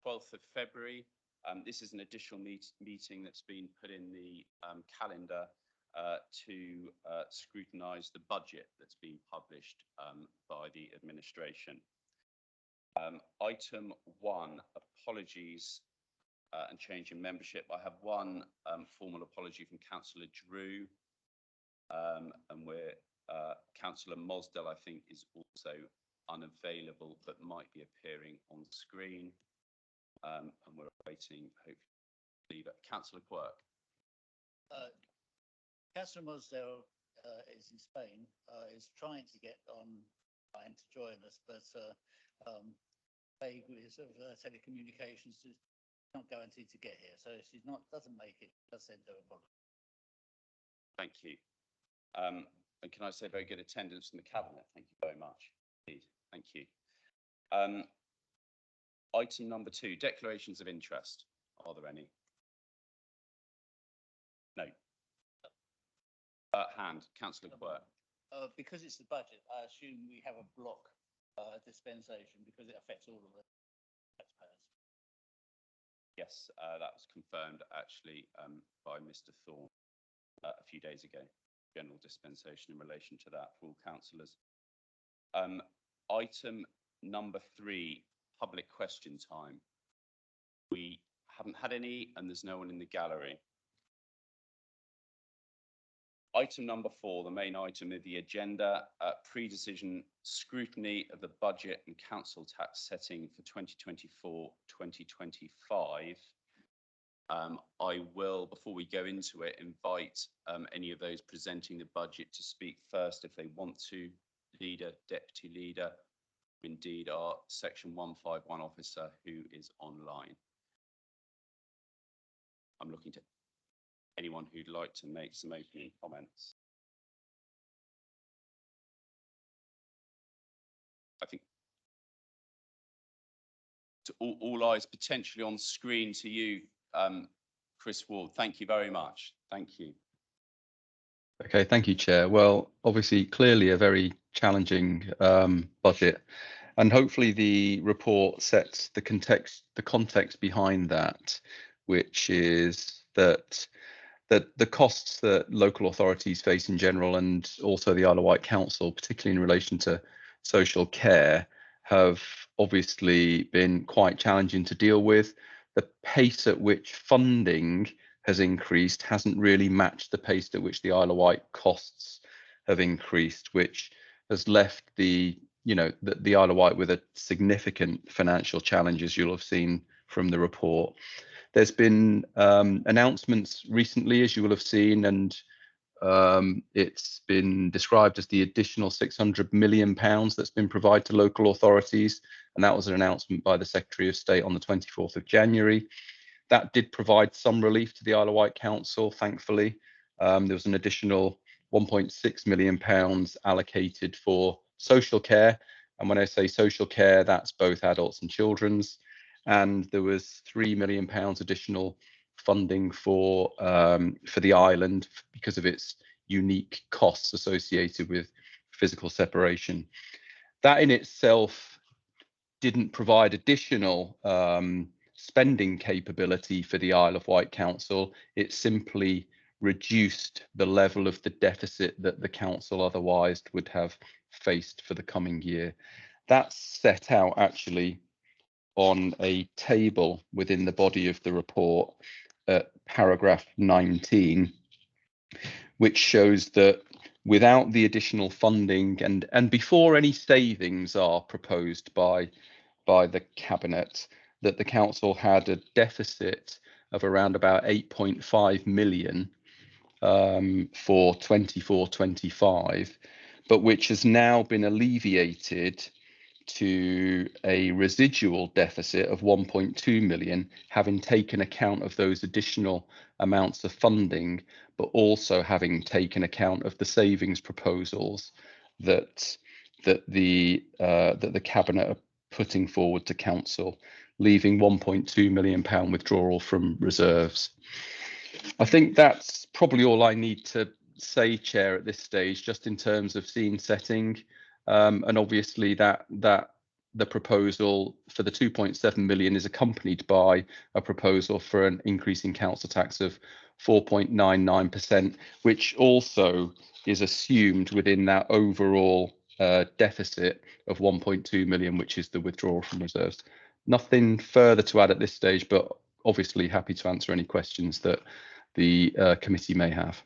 12th of February. This is an additional meeting that's been put in the calendar to scrutinise the budget that's been published by the administration. Item 1, apologies and change in membership. I have one formal apology from Councillor Drew, and where Councillor Mosdell, I think, is also unavailable but might be appearing on screen. And we're awaiting, hopefully, Councillor Quirk. Councillor Mosdell is in Spain, is trying to get online to join us, but vagaries of telecommunications is not guaranteed to get here. So if she doesn't make it, just send her a apology. Thank you. And can I say very good attendance from the Cabinet? Thank you very much indeed. Thank you. Item number 2, declarations of interest. Are there any? No. Hand, Councillor Quirk. Because it's the budget, I assume we have a block dispensation because it affects all of the taxpayers. Yes, that was confirmed actually by Mr. Thorne a few days ago. General dispensation in relation to that for all councillors. Item number 3, public question time. We haven't had any, and there's no one in the gallery. Item number 4, the main item of the agenda, pre-decision scrutiny of the budget and council tax setting for 2024-2025. I will, before we go into it, invite any of those presenting the budget to speak first if they want to. Leader, deputy leader, indeed our section 151 officer who is online. I'm looking to anyone who'd like to make some opening comments. I think to all eyes potentially on screen to you, Chris Ward. Thank you very much. Thank you. Okay, thank you, Chair. Well, obviously, clearly a very challenging budget, and hopefully the report sets the context behind that, which is that the costs that local authorities face in general, and also the Isle of Wight Council, particularly in relation to social care, have obviously been quite challenging to deal with. The pace at which funding has increased hasn't really matched the pace at which the Isle of Wight costs have increased, which has left the Isle of Wight with a significant financial challenge, as you'll have seen from the report. There's been announcements recently, as you will have seen, and it's been described as the additional £600 million that's been provided to local authorities, and that was an announcement by the Secretary of State on the 24th of January. That did provide some relief to the Isle of Wight Council, thankfully. There was an additional £1.6 million allocated for social care. And when I say social care, that's both adults and children's. And there was £3 million additional funding for the island because of its unique costs associated with physical separation. That in itself didn't provide additional spending capability for the Isle of Wight Council. It simply reduced the level of the deficit that the council otherwise would have faced for the coming year. That's set out actually on a table within the body of the report at paragraph 19, which shows that without the additional funding and before any savings are proposed by the Cabinet, that the council had a deficit of around about 8.5 million for 24-25, but which has now been alleviated to a residual deficit of 1.2 million, having taken account of those additional amounts of funding, but also having taken account of the savings proposals that the Cabinet are putting forward to council, leaving £1.2 million withdrawal from reserves. I think that's probably all I need to say, Chair, at this stage, just in terms of scene setting. And obviously that the proposal for the 2.7 million is accompanied by a proposal for an increase in council tax of 4.99%, which also is assumed within that overall deficit of 1.2 million, which is the withdrawal from reserves. Nothing further to add at this stage, but obviously happy to answer any questions that the committee may have.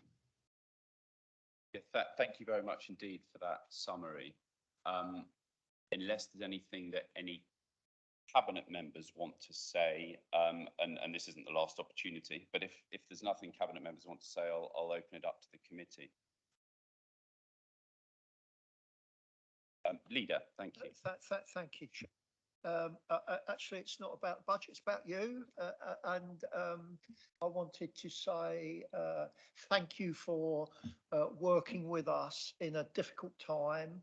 Yeah, thank you very much indeed for that summary. Unless there's anything that any cabinet members want to say, and this isn't the last opportunity, but if there's nothing cabinet members want to say, I'll open it up to the committee. Leader, thank you. Thank you, Chair. Actually, it's not about the budget, it's about you. I wanted to say thank you for working with us in a difficult time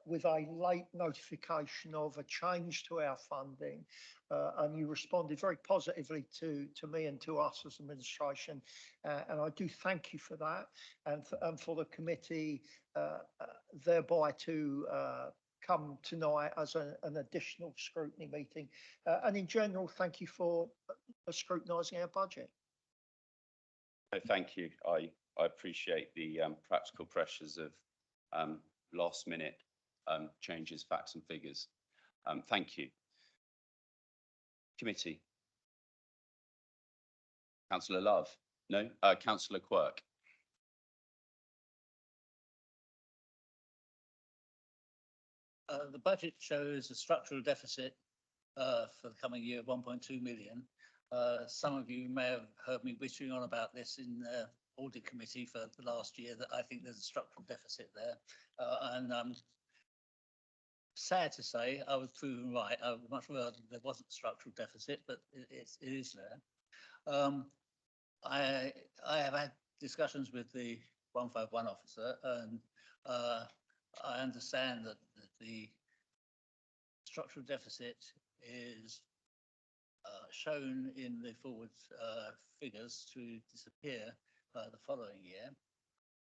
with a late notification of a change to our funding. And you responded very positively to me and to us as administration. And I do thank you for that, and for the committee thereby to come tonight as an additional scrutiny meeting. And in general, thank you for scrutinising our budget. Thank you. I appreciate the practical pressures of last minute changes, facts and figures. Thank you. Committee. Councillor Love? No? Councillor Quirk? The budget shows a structural deficit for the coming year of 1.2 million. Some of you may have heard me whittering on about this in the audit committee for the last year, that I think there's a structural deficit there. And sad to say, I was proven right. I would much rather there wasn't a structural deficit, but it is there. I have had discussions with the 151 officer, and I understand that the structural deficit is shown in the forward figures to disappear the following year.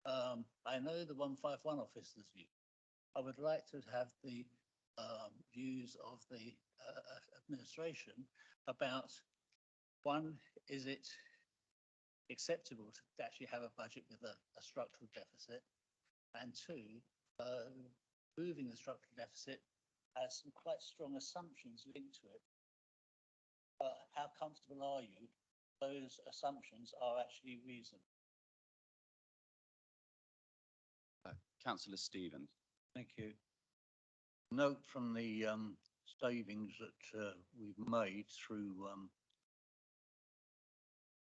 I know the 151 officer's view. I would like to have the views of the administration about, one, is it acceptable to actually have a budget with a structural deficit? And two, moving the structural deficit has some quite strong assumptions linked to it. How comfortable are you those assumptions are actually reasonable? Councillor Stevens. Thank you. Note from the savings that we've made through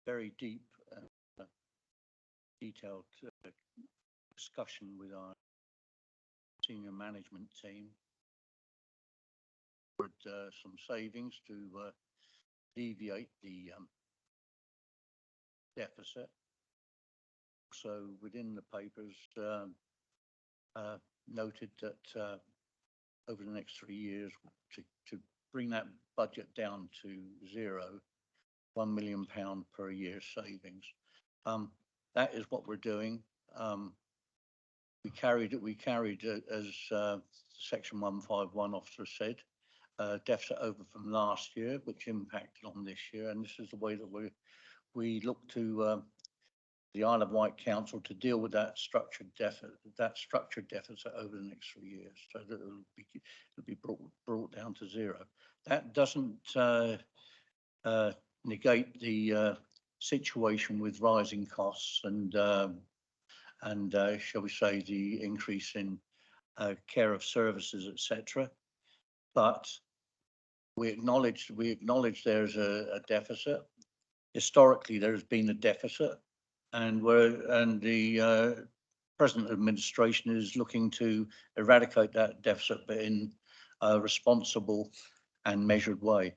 very deep, detailed discussion with our senior management team. With some savings to alleviate the deficit. So within the papers noted that over the next 3 years to bring that budget down to zero, £1 million per year savings. That is what we're doing. We carried as Section 151 officer said, deficit over from last year, which impacted on this year, and this is the way that we look to the Isle of Wight Council to deal with that structured deficit over the next 3 years, so that it'll be brought down to zero. That doesn't negate the situation with rising costs and shall we say the increase in care of services, etc. But we acknowledge there's a deficit. Historically, there has been a deficit, and the present administration is looking to eradicate that deficit, but in a responsible and measured way.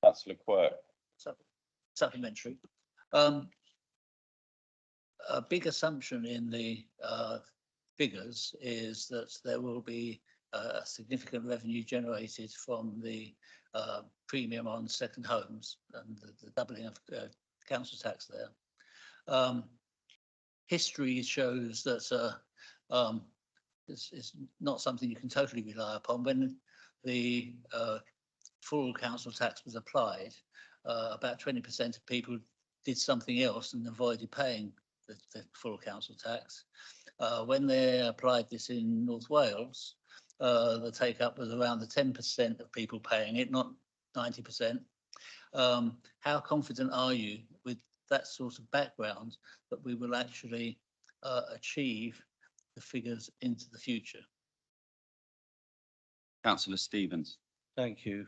Councillor Quirk. Supplementary. A big assumption in the figures is that there will be significant revenue generated from the premium on second homes and the doubling of council tax there. History shows that It's not something you can totally rely upon. When the full council tax was applied, about 20% of people did something else and avoided paying the full council tax. When they applied this in North Wales, the take up was around the 10% of people paying it, not 90%. How confident are you with that sort of background that we will actually achieve the figures into the future? Councillor Stevens. Thank you.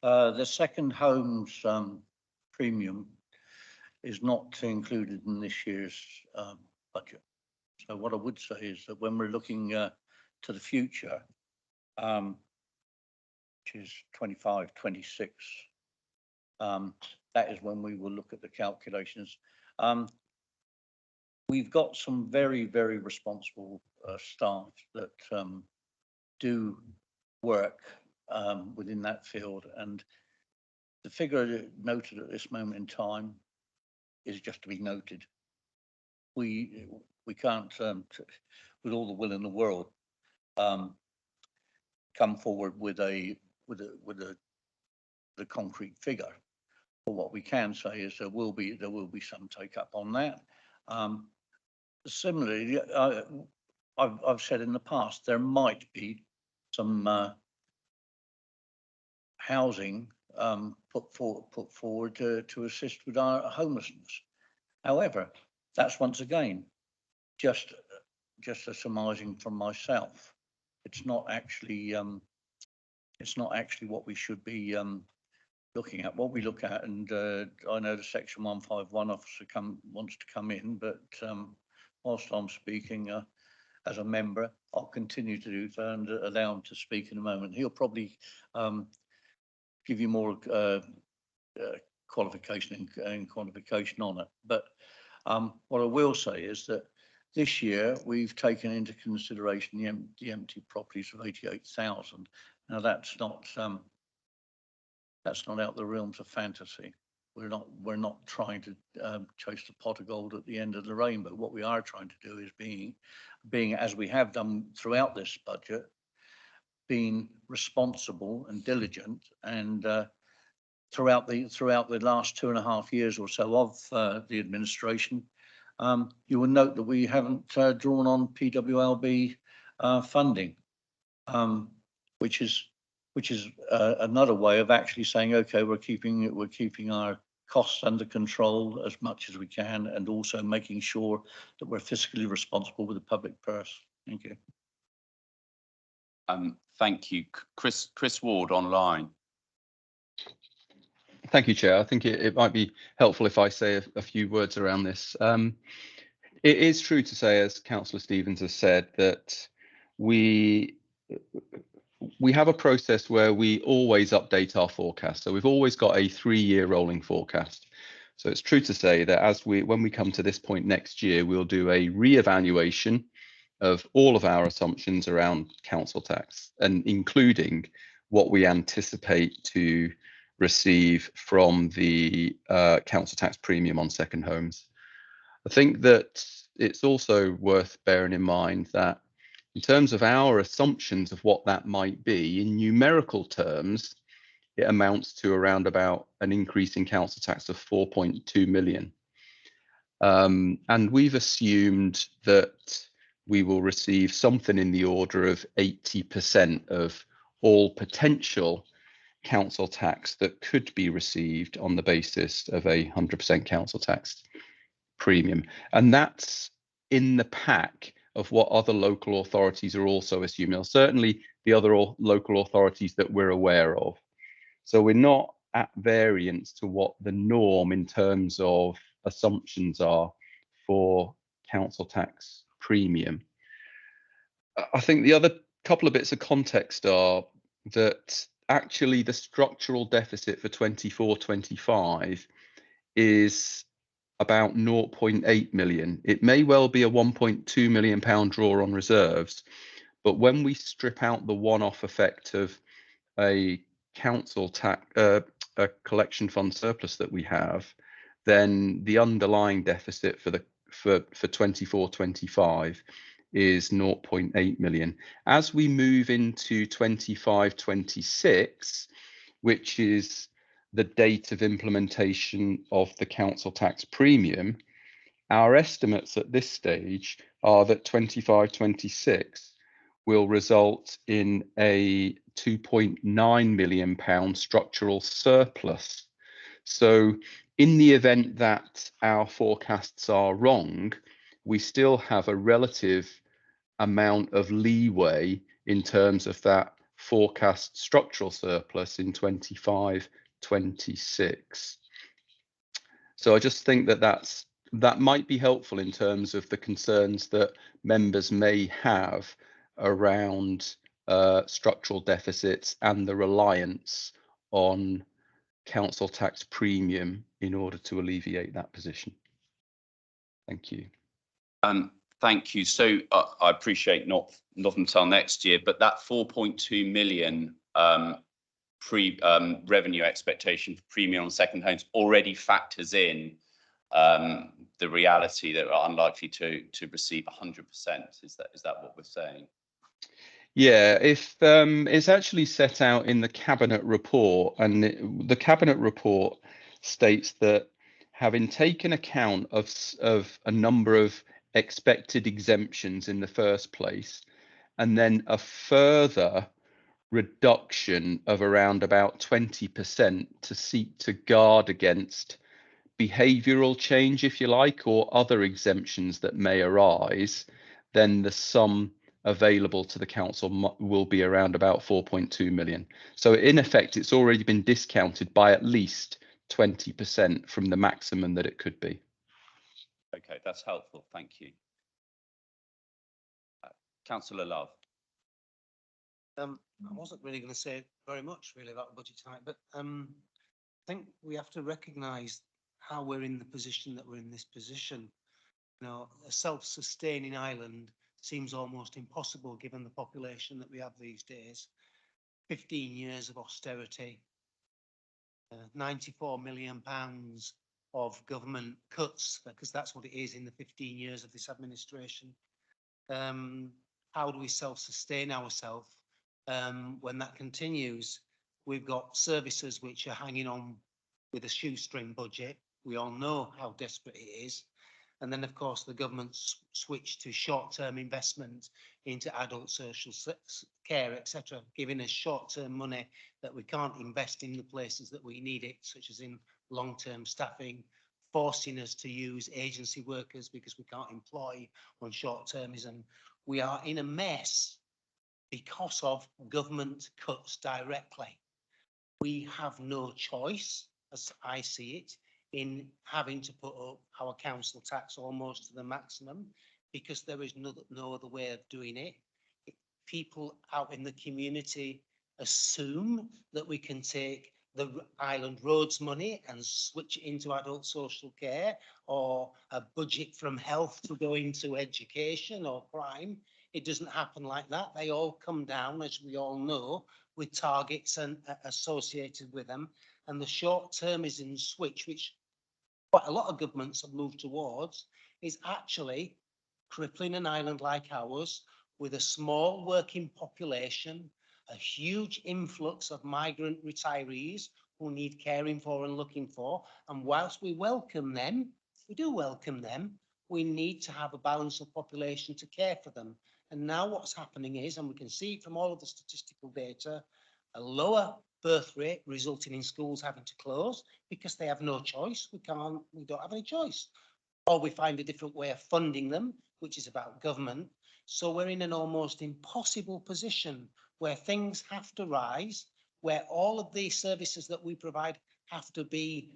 The second homes premium is not included in this year's budget. So what I would say is that when we're looking to the future, which is 25, 26, that is when we will look at the calculations. We've got some very, very responsible staff that do work within that field, and the figure noted at this moment in time is just to be noted. We can't, with all the will in the world, come forward with the concrete figure. But what we can say is there will be some take up on that. Similarly, I've said in the past there might be some housing put forward to assist with our homelessness. However, that's once again just a surmising from myself. It's not actually what we should be looking at. What we look at, and I know the Section 151 officer wants to come in, but whilst I'm speaking as a member, I'll continue to do so and allow him to speak in a moment. He'll probably give you more qualification and quantification on it. But what I will say is that this year we've taken into consideration the empty properties of 88,000. Now that's not out the realms of fantasy. We're not trying to chase the pot of gold at the end of the rainbow. What we are trying to do is being as we have done throughout this budget, being responsible and diligent, and throughout the last 2.5 years or so of the administration, you will note that we haven't drawn on PWLB funding, which is another way of actually saying, okay, we're keeping our costs under control as much as we can, and also making sure that we're fiscally responsible with the public purse. Thank you. Thank you. Chris Ward online. Thank you, Chair. I think it might be helpful if I say a few words around this. It is true to say, as Councillor Stevens has said, that we have a process where we always update our forecast. So we've always got a 3-year rolling forecast. So it's true to say that when we come to this point next year, we'll do a re-evaluation of all of our assumptions around council tax, and including what we anticipate to receive from the council tax premium on second homes. I think that it's also worth bearing in mind that in terms of our assumptions of what that might be, in numerical terms, it amounts to around about an increase in council tax of 4.2 million. And we've assumed that we will receive something in the order of 80% of all potential council tax that could be received on the basis of a 100% council tax premium. And that's in the pack of what other local authorities are also assuming, or certainly the other local authorities that we're aware of. So we're not at variance to what the norm in terms of assumptions are for council tax premium. I think the other couple of bits of context are that actually the structural deficit for 24-25 is about 0.8 million. It may well be a 1.2 million pound draw on reserves, but when we strip out the one-off effect of a council tax, a collection fund surplus that we have, then the underlying deficit for 24-25 is 0.8 million. As we move into 25-26, which is the date of implementation of the council tax premium, our estimates at this stage are that 25-26 will result in a £2.9 million structural surplus. So in the event that our forecasts are wrong, we still have a relative amount of leeway in terms of that forecast structural surplus in 25-26. So I just think that that might be helpful in terms of the concerns that members may have around structural deficits and the reliance on council tax premium in order to alleviate that position. Thank you. Thank you. So I appreciate not until next year, but that 4.2 million revenue expectation for premium on second homes already factors in the reality that are unlikely to receive 100%. Is that what we're saying? Yeah, if it's actually set out in the cabinet report, and the cabinet report states that having taken account of a number of expected exemptions in the first place, and then a further reduction of around about 20% to seek to guard against behavioural change, if you like, or other exemptions that may arise, then the sum available to the council will be around about 4.2 million. So in effect, it's already been discounted by at least 20% from the maximum that it could be. Okay, that's helpful. Thank you. Councillor Love. I wasn't really going to say very much really about the budget tonight, but I think we have to recognise how we're in the position that we're in this position. You know, a self-sustaining island seems almost impossible given the population that we have these days. 15 years of austerity, £94 million of government cuts, because that's what it is in the 15 years of this administration. How do we self-sustain ourselves when that continues? We've got services which are hanging on with a shoestring budget. We all know how desperate it is. And then, of course, the government switched to short-term investment into adult social care, etc., giving us short-term money that we can't invest in the places that we need it, such as in long-term staffing, forcing us to use agency workers because we can't employ on short-termism. We are in a mess because of government cuts directly. We have no choice, as I see it, in having to put up our council tax almost to the maximum, because there is no other way of doing it. People out in the community assume that we can take the Island Roads money and switch it into adult social care, or a budget from health to go into education or crime. It doesn't happen like that. They all come down, as we all know, with targets and associated with them. And the short-termism switch, which quite a lot of governments have moved towards, is actually crippling an island like ours with a small working population, a huge influx of migrant retirees who need caring for and looking for. And whilst we welcome them, we do welcome them, we need to have a balance of population to care for them. And now what's happening is, and we can see it from all of the statistical data, a lower birth rate resulting in schools having to close because they have no choice. We don't have any choice. Or we find a different way of funding them, which is about government. So we're in an almost impossible position where things have to rise, where all of the services that we provide have to be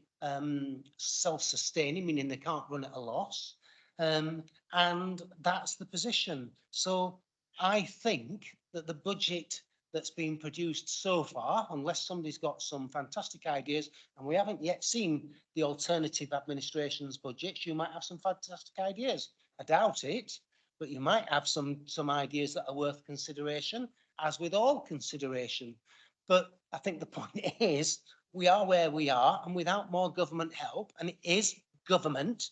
self-sustaining, meaning they can't run at a loss. And that's the position. So I think that the budget that's been produced so far, unless somebody's got some fantastic ideas, and we haven't yet seen the alternative administration's budgets, you might have some fantastic ideas. I doubt it, but you might have some ideas that are worth consideration, as with all consideration. But I think the point is, we are where we are, and without more government help, and it is government,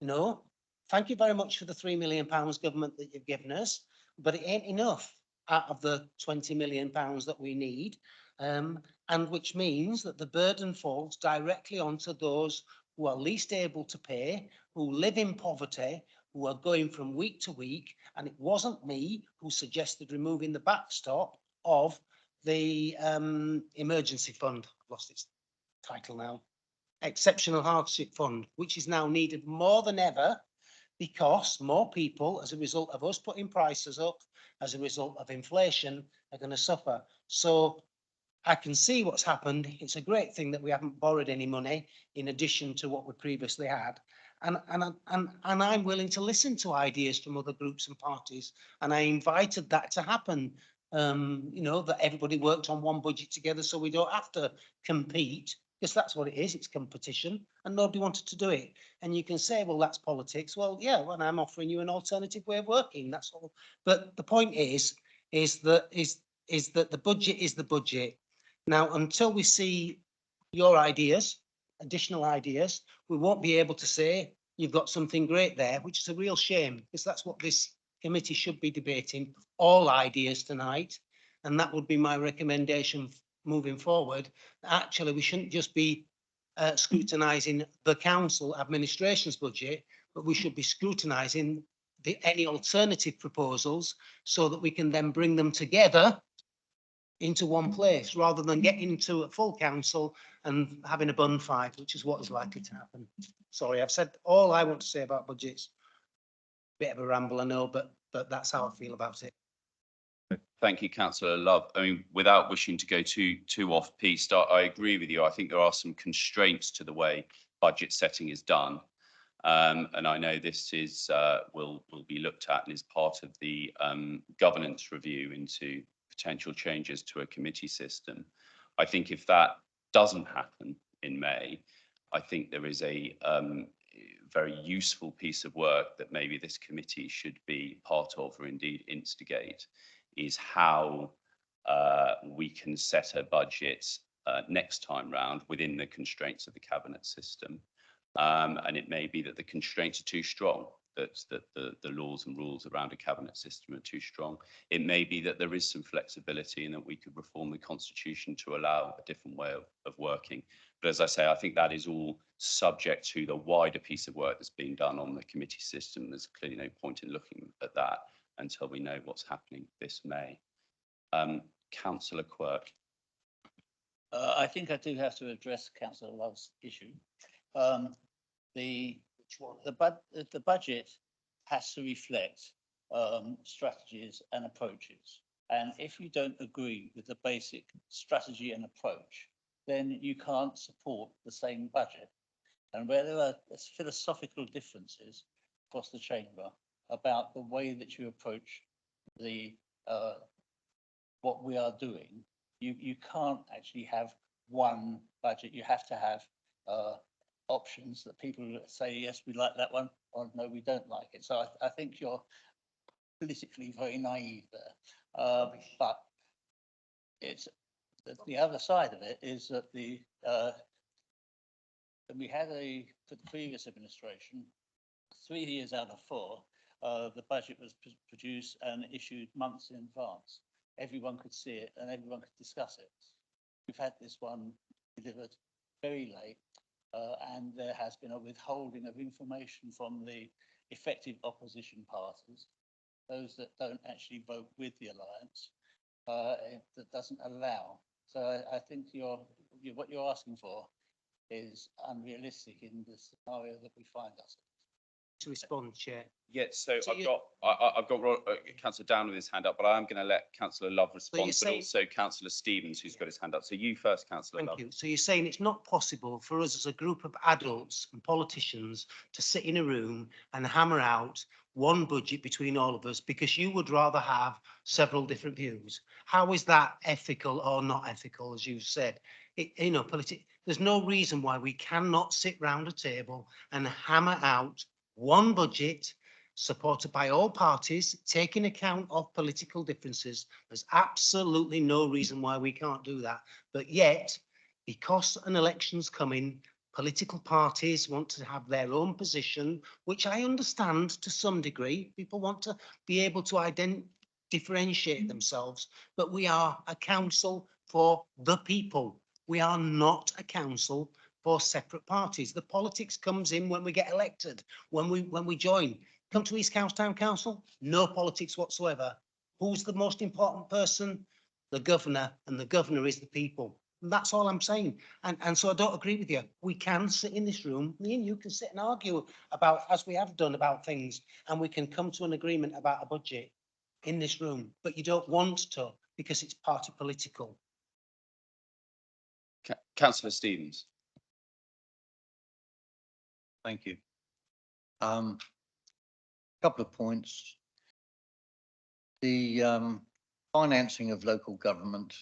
you know, thank you very much for the £3 million government that you've given us, but it ain't enough out of the £20 million that we need. And which means that the burden falls directly onto those who are least able to pay, who live in poverty, who are going from week to week. And it wasn't me who suggested removing the backstop of the emergency fund. I've lost its title now. Exceptional Hardship Fund, which is now needed more than ever because more people, as a result of us putting prices up, as a result of inflation, are going to suffer. So I can see what's happened. It's a great thing that we haven't borrowed any money in addition to what we previously had. And I'm willing to listen to ideas from other groups and parties. And I invited that to happen. You know, that everybody worked on one budget together so we don't have to compete, because that's what it is. It's competition, and nobody wanted to do it. And you can say, well, that's politics. Well, yeah, well, I'm offering you an alternative way of working. That's all. But the point is that the budget is the budget. Now, until we see your ideas, additional ideas, we won't be able to say you've got something great there, which is a real shame, because that's what this committee should be debating, all ideas tonight. And that would be my recommendation moving forward. Actually, we shouldn't just be scrutinising the council administration's budget, but we should be scrutinising any alternative proposals so that we can then bring them together into one place rather than getting into a full council and having a bun fight, which is what is likely to happen. Sorry, I've said all I want to say about budgets. Bit of a ramble, I know, but that's how I feel about it. Thank you, Councillor Love. I mean, without wishing to go too off-piste, I agree with you. I think there are some constraints to the way budget setting is done. And I know this is will be looked at and is part of the governance review into potential changes to a committee system. I think if that doesn't happen in May, I think there is a very useful piece of work that maybe this committee should be part of, or indeed instigate, is how we can set a budget next time round within the constraints of the cabinet system. And it may be that the constraints are too strong, that the laws and rules around a cabinet system are too strong. It may be that there is some flexibility and that we could reform the constitution to allow a different way of working. But as I say, I think that is all subject to the wider piece of work that's being done on the committee system. There's clearly no point in looking at that until we know what's happening this May. Councillor Quirk. I think I do have to address Councillor Love's issue. The budget has to reflect strategies and approaches. And if you don't agree with the basic strategy and approach, then you can't support the same budget. And where there are philosophical differences across the chamber about the way that you approach the what we are doing, you can't actually have one budget. You have to have options that people say, yes, we like that one, or no, we don't like it. So I think you're politically very naive there. But it's the other side of it is that we had for the previous administration, 3 years out of 4, the budget was produced and issued months in advance. Everyone could see it and everyone could discuss it. We've had this one delivered very late, and there has been a withholding of information from the effective opposition parties, those that don't actually vote with the alliance, that doesn't allow. So I think what you're asking for is unrealistic in the scenario that we find ourselves. To respond, Chair. Yeah, so So I've got Councillor Down with his hand up, but I am going to let Councillor Love respond, but saying, also Councillor Stevens, who's got his hand up. So you first, Councillor Love. thank you. So you're saying it's not possible for us as a group of adults and politicians to sit in a room and hammer out one budget between all of us because you would rather have several different views. How is that ethical or not ethical, as you said? There's no reason why we cannot sit round a table and hammer out one budget supported by all parties, taking account of political differences. There's absolutely no reason why we can't do that. But yet, because an election's coming, political parties want to have their own position, which I understand to some degree. People want to be able to differentiate themselves, but we are a council for the people. We are not a council for separate parties. The politics comes in when we get elected, when we join. Come to East County Town Council, no politics whatsoever. Who's the most important person? The governor, and the governor is the people. And that's all I'm saying. And so I don't agree with you. We can sit in this room, me and you can sit and argue about, as we have done, about things, and we can come to an agreement about a budget in this room, but you don't want to because it's party political. Councillor Stevens. Thank you. Couple of points. The financing of local government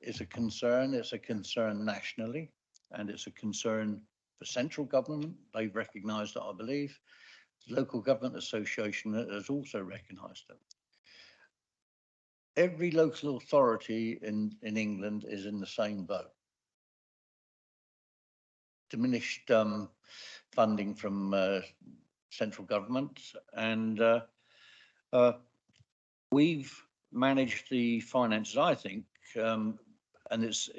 is a concern. It's a concern nationally, and it's a concern for central government. They've recognised it, I believe. The Local Government Association has also recognised it. Every local authority in England is in the same boat. Diminished funding from central government, and we've managed the finances, I think, and it's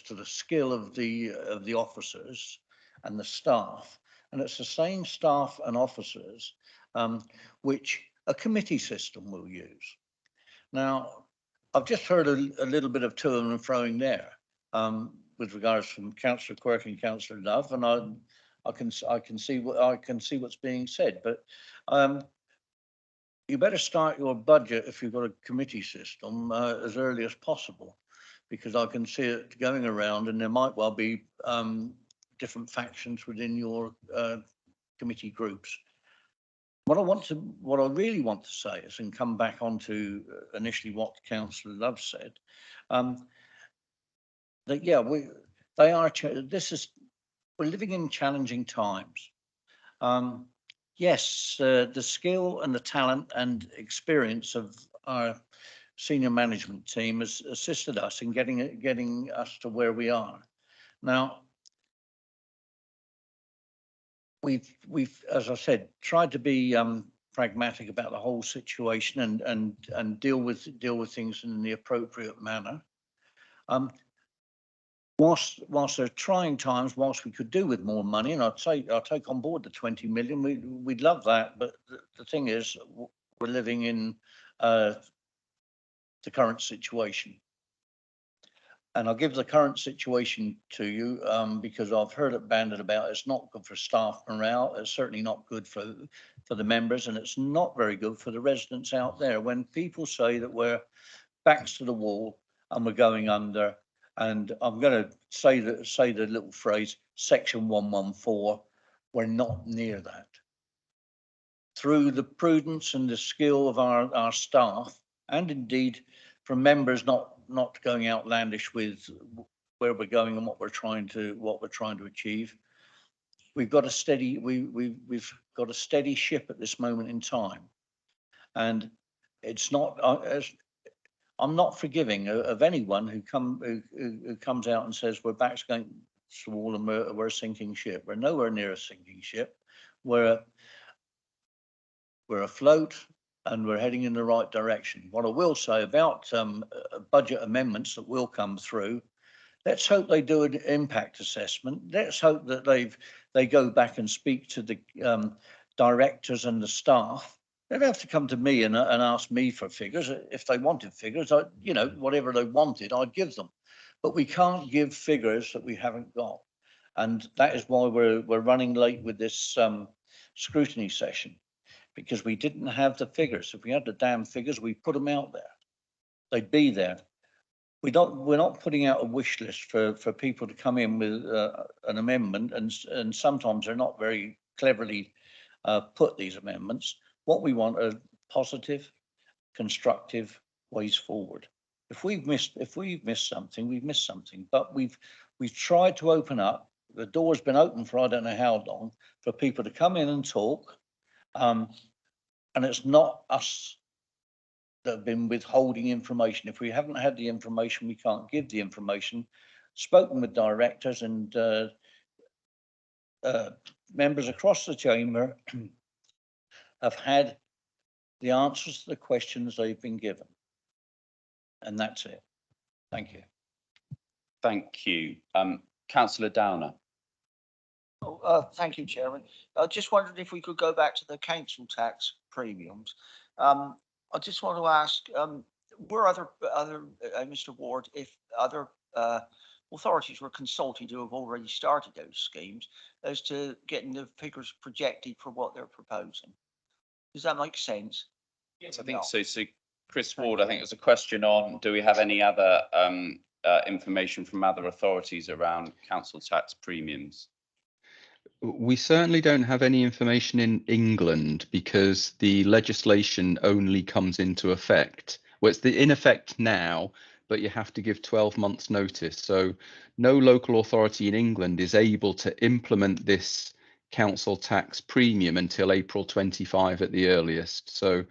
to the skill of the officers and the staff, and it's the same staff and officers which a committee system will use. Now, I've just heard a little bit of toing and froing there with regards from Councillor Quirk and Councillor Love, and I can see what's being said, but you better start your budget if you've got a committee system as early as possible, because I can see it going around, and there might well be different factions within your committee groups. What I really want to say is, and come back onto initially what Councillor Love said, that yeah, we're living in challenging times. Yes, the skill and the talent and experience of our senior management team has assisted us in getting us to where we are. Now, we've, as I said, tried to be pragmatic about the whole situation and deal with things in the appropriate manner. Whilst there are trying times, whilst we could do with more money, and I'll take on board the 20 million, we'd love that, but the thing is, we're living in the current situation. And I'll give the current situation to you because I've heard it banded about. It's not good for staff morale. It's certainly not good for the members, and it's not very good for the residents out there. When people say that we're backs to the wall and we're going under, and I'm going to say the little phrase, Section 114, we're not near that. Through the prudence and the skill of our staff, and indeed from members not going outlandish with where we're going and what we're trying to achieve, we've got a steady we've got a steady ship at this moment in time, and it's not. I'm not forgiving of anyone who comes out and says we're back against the wall and we're a sinking ship. We're nowhere near a sinking ship. We're afloat and we're heading in the right direction. What I will say about budget amendments that will come through, let's hope they do an impact assessment. Let's hope that they go back and speak to the directors and the staff. They'd have to come to me and ask me for figures. If they wanted figures, whatever they wanted, I'd give them. But we can't give figures that we haven't got. And that is why we're running late with this scrutiny session, because we didn't have the figures. If we had the damn figures, we put them out there. They'd be there. We're not putting out a wish list for people to come in with an amendment, and sometimes they're not very cleverly put, these amendments. What we want are positive, constructive ways forward. If we've missed something, we've missed something. But we've tried to open up. The door's been open for I don't know how long for people to come in and talk. And it's not us that have been withholding information. If we haven't had the information, we can't give the information. Spoken with directors and members across the chamber have had the answers to the questions they've been given. And that's it. Thank you. Thank you. Councillor Downer. Thank you, Chairman. I just wondered if we could go back to the council tax premiums. I just want to ask, were other, Mr. Ward, if other authorities were consulted who have already started those schemes as to getting the figures projected for what they're proposing? Does that make sense? Yes, I think so. So Chris Ward, I think it was a question on, do we have any other information from other authorities around council tax premiums? We certainly don't have any information in England because the legislation only comes into effect. Well, it's in effect now, but you have to give 12 months notice. So no local authority in England is able to implement this council tax premium until April 25 at the earliest. So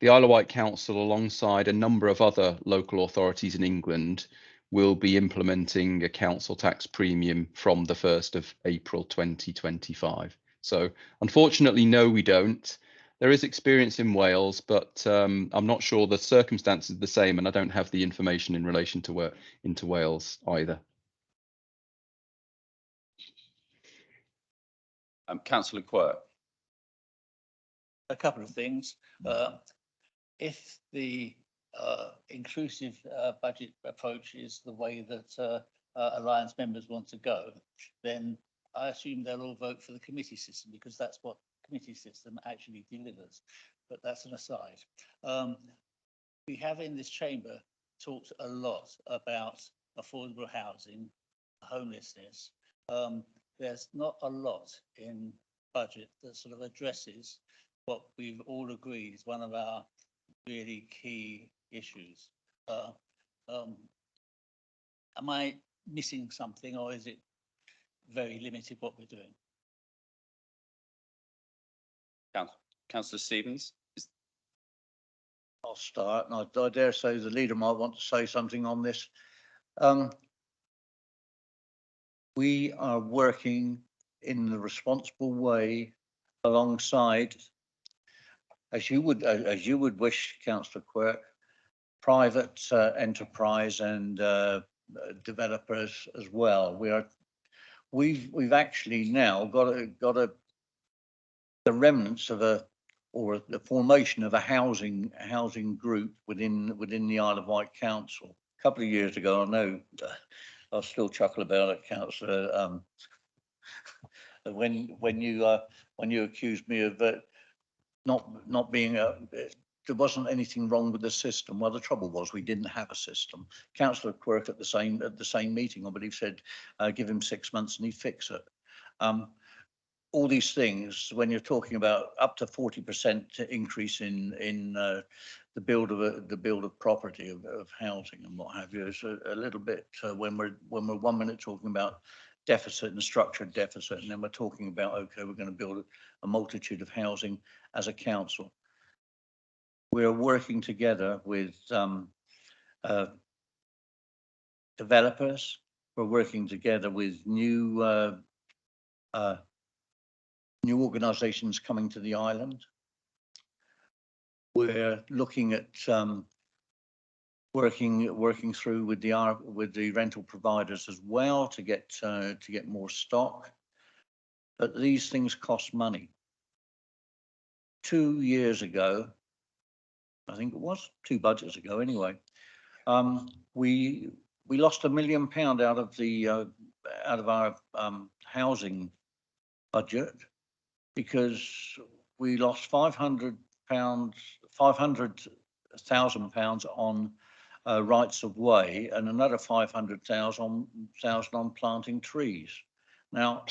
the Isle of Wight Council, alongside a number of other local authorities in England, will be implementing a council tax premium from the 1st of April 2025. So unfortunately, no, we don't. There is experience in Wales, but I'm not sure the circumstances are the same, and I don't have the information in relation to into Wales either. Councillor Quirk. A couple of things. If the inclusive budget approach is the way that Alliance members want to go, then I assume they'll all vote for the committee system because that's what committee system actually delivers. But that's an aside. We have in this chamber talked a lot about affordable housing, homelessness. There's not a lot in budget that sort of addresses what we've all agreed is one of our really key issues. Am I missing something, or is it very limited what we're doing? Councillor Stevens. I'll start, and I dare say the leader might want to say something on this. We are working in the responsible way alongside, as you would wish, Councillor Quirk, private enterprise and developers as well. We've actually now got the remnants of the formation of a housing group within the Isle of Wight Council. A couple of years ago, I know I'll still chuckle about it, Councillor, when you accused me of not being there wasn't anything wrong with the system. Well, the trouble was we didn't have a system. Councillor Quirk at the same meeting, I believe, said give him 6 months and he'd fix it. All these things, when you're talking about up to 40% increase in the build of property of housing and what have you, it's a little bit when we're 1 minute talking about deficit and structured deficit, and then we're talking about, okay, we're going to build a multitude of housing as a council. We're working together with developers. We're working together with new organisations coming to the island. We're looking at working through with the rental providers as well to get more stock. But these things cost money. 2 years ago, I think it was 2 budgets ago anyway, we lost £1 million out of our housing budget because we lost £500,000 on rights of way and another 500,000 on planting trees. Now,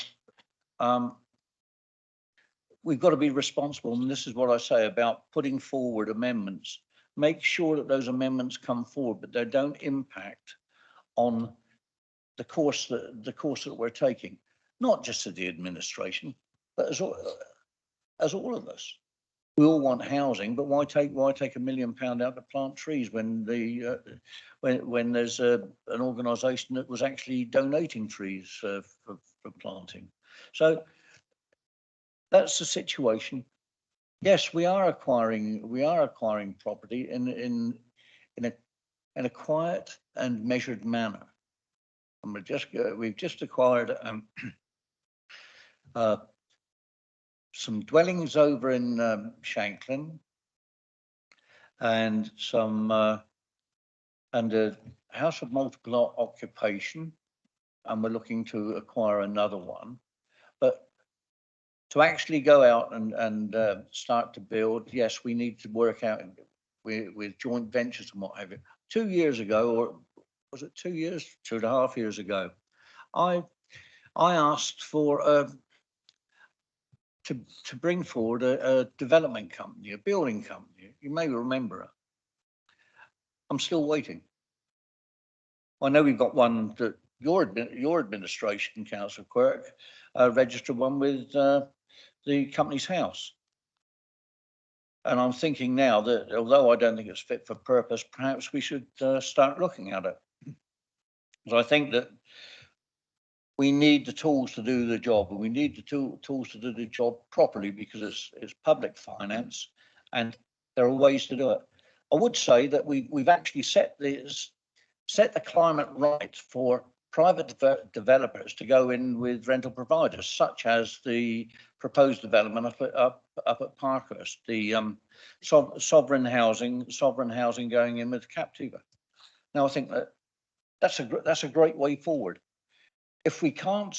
we've got to be responsible, and this is what I say about putting forward amendments. Make sure that those amendments come forward, but they don't impact on the course that we're taking, not just as the administration, but as all of us. We all want housing, but why take £1 million out to plant trees when when there's an organisation that was actually donating trees for planting? So that's the situation. Yes, we are acquiring property in a quiet and measured manner. And we've just acquired some dwellings over in Shanklin and and a house of multiple occupation, and we're looking to acquire another one. But to actually go out and start to build, yes, we need to work out with joint ventures and what have you. 2 years ago, or was it 2 years, 2.5 years ago, I asked for to bring forward a development company, a building company. You may remember it. I'm still waiting. I know we've got one that your administration, Councillor Quirk, registered one with the company's house. And I'm thinking now that although I don't think it's fit for purpose, perhaps we should start looking at it. So I think that we need the tools to do the job, and we need the tools to do the job properly, because it's public finance and there are ways to do it. I would say that we've actually set the climate right for private developers to go in with rental providers, such as the proposed development up at Parkhurst, the sovereign housing going in with Captiva. Now I think that's a great way forward. If we can't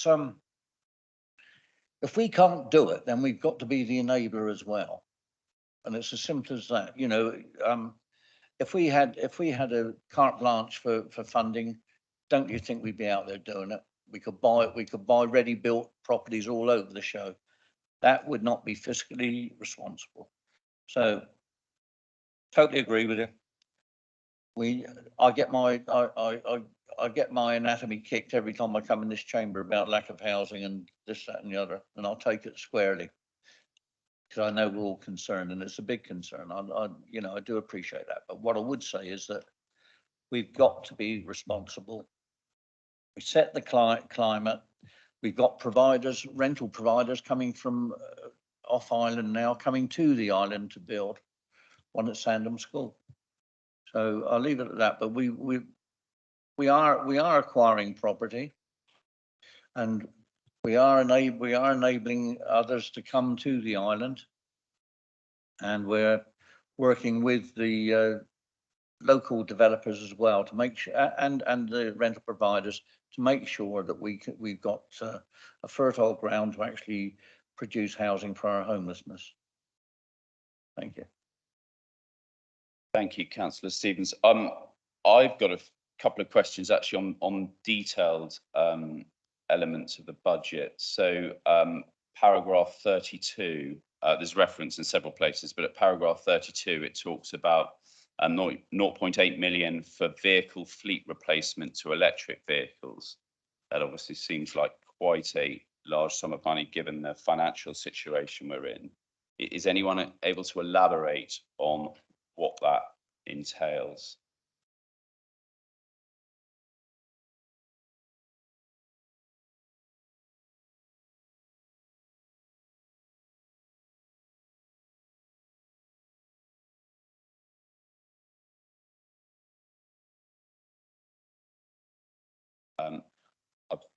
do it, then we've got to be the enabler as well, and it's as simple as that. You know, if we had a carte blanche for funding, don't you think we'd be out there doing it? We could buy ready built properties all over the show. That would not be fiscally responsible. So totally agree with you. I get my anatomy kicked every time I come in this chamber about lack of housing and this, that, and the other, and I'll take it squarely, because I know we're all concerned, and it's a big concern. I do appreciate that. But what I would say is that we've got to be responsible. We set the climate. We've got providers, rental providers coming from off island now, coming to the island to build one at Sandham School. So I'll leave it at that. But we are acquiring property, and we are enabling others to come to the island, and we're working with the local developers as well to make sure, and the rental providers, to make sure that we've got a fertile ground to actually produce housing for our homelessness. Thank you. Thank you, Councillor Stevens. I've got a couple of questions actually on detailed elements of the budget. So paragraph 32, there's reference in several places, but at paragraph 32, it talks about 0.8 million for vehicle fleet replacement to electric vehicles. That obviously seems like quite a large sum of money given the financial situation we're in. Is anyone able to elaborate on what that entails?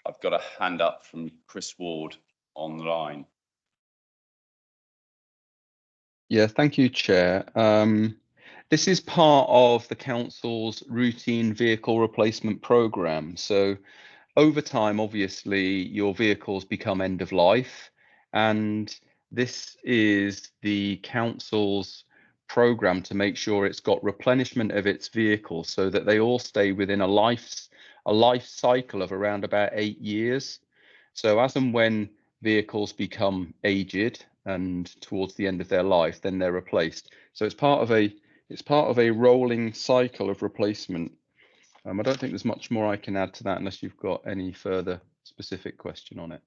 I've got a hand up from Chris Ward online. Yeah, thank you, Chair. This is part of the council's routine vehicle replacement programme. So over time, obviously, your vehicles become end of life, and this is the council's programme to make sure it's got replenishment of its vehicles so that they all stay within a life cycle of around about 8 years. So as and when vehicles become aged and towards the end of their life, then they're replaced. So it's part of a rolling cycle of replacement. I don't think there's much more I can add to that unless you've got any further specific question on it.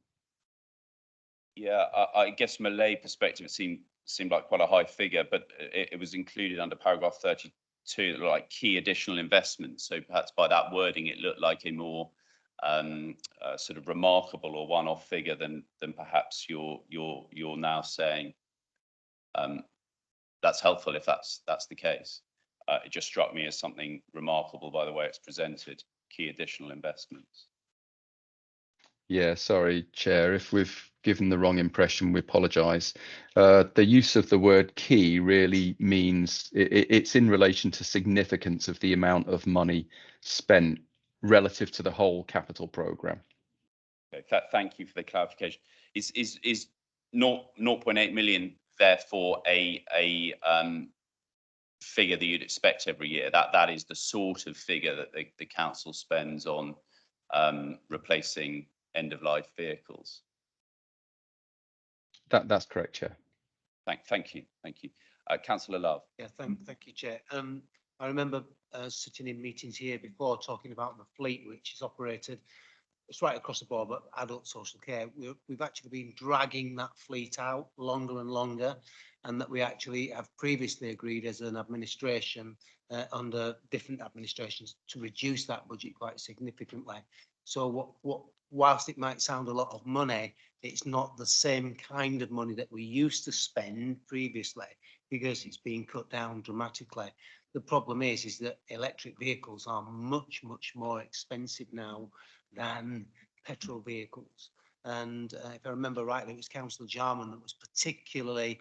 Yeah, I guess from a lay perspective, it seemed like quite a high figure, but it was included under paragraph 32, like key additional investments. So perhaps by that wording, it looked like a more sort of remarkable or one-off figure than perhaps you're now saying. That's helpful if that's the case. It just struck me as something remarkable by the way it's presented. Key additional investments. Yeah, sorry, Chair, if we've given the wrong impression, we apologise. The use of the word key really means it's in relation to significance of the amount of money spent relative to the whole capital programme. Okay, thank you for the clarification. Is 0.8 million therefore a figure that you'd expect every year? That is the sort of figure that the council spends on replacing end-of-life vehicles. That's correct, Chair. Thank you. Councillor Love. Yeah, thank you, Chair. I remember sitting in meetings here before talking about the fleet, which is operated, it's right across the board, but adult social care. We've actually been dragging that fleet out longer and longer, and that we actually have previously agreed as an administration under different administrations to reduce that budget quite significantly. So whilst it might sound a lot of money, it's not the same kind of money that we used to spend previously because it's being cut down dramatically. The problem is that electric vehicles are much more expensive now than petrol vehicles. And if I remember rightly, it was Councillor Jarman that was particularly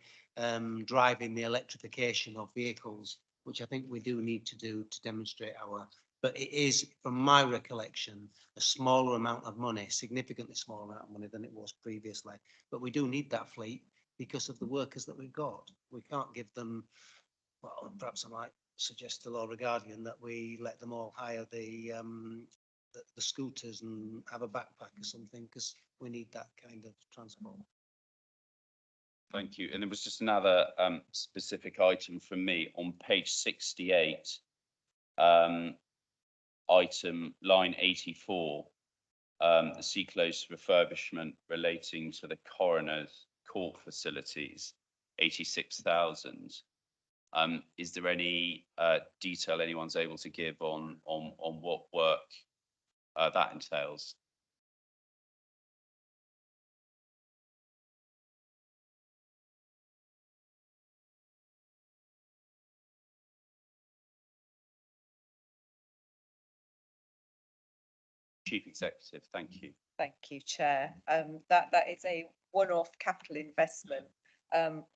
driving the electrification of vehicles, which I think we do need to do to demonstrate our. But it is, from my recollection, a smaller amount of money, significantly smaller amount of money than it was previously. But we do need that fleet because of the workers that we've got. We can't give them, well, perhaps I might suggest to Laura Guardian that we let them all hire the scooters and have a backpack or something, because we need that kind of transport. Thank you. And there was just another specific item from me on page 68. Item line 84, the C-close refurbishment relating to the coroner's court facilities, 86,000. Is there any detail anyone's able to give on what work that entails? Chief Executive, thank you. Thank you, Chair. That is a one-off capital investment.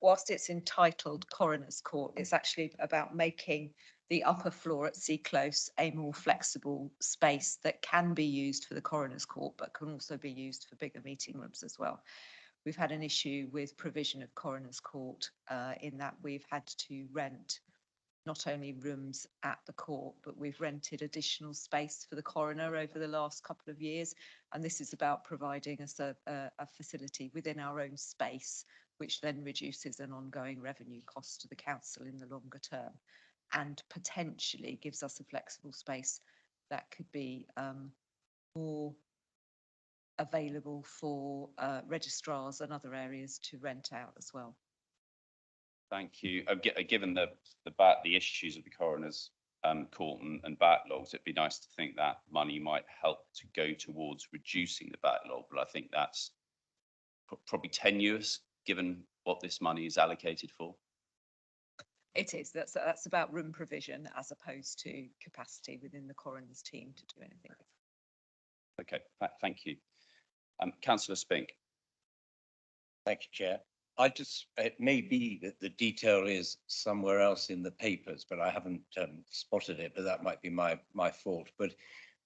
Whilst it's entitled Coroner's Court, it's actually about making the upper floor at Sea Close a more flexible space that can be used for the Coroner's Court, but can also be used for bigger meeting rooms as well. We've had an issue with provision of Coroner's Court in that we've had to rent not only rooms at the court, but we've rented additional space for the coroner over the last couple of years. And this is about providing us a facility within our own space, which then reduces an ongoing revenue cost to the council in the longer term, and potentially gives us a flexible space that could be more available for registrars and other areas to rent out as well. Thank you. Given the issues of the coroner's court and backlogs, it'd be nice to think that money might help to go towards reducing the backlog, but I think that's probably tenuous given what this money is allocated for. It is. That's about room provision as opposed to capacity within the coroner's team to do anything. Okay, thank you. Councillor Spink. Thank you, Chair. It may be that the detail is somewhere else in the papers, but I haven't spotted it, but that might be my fault. But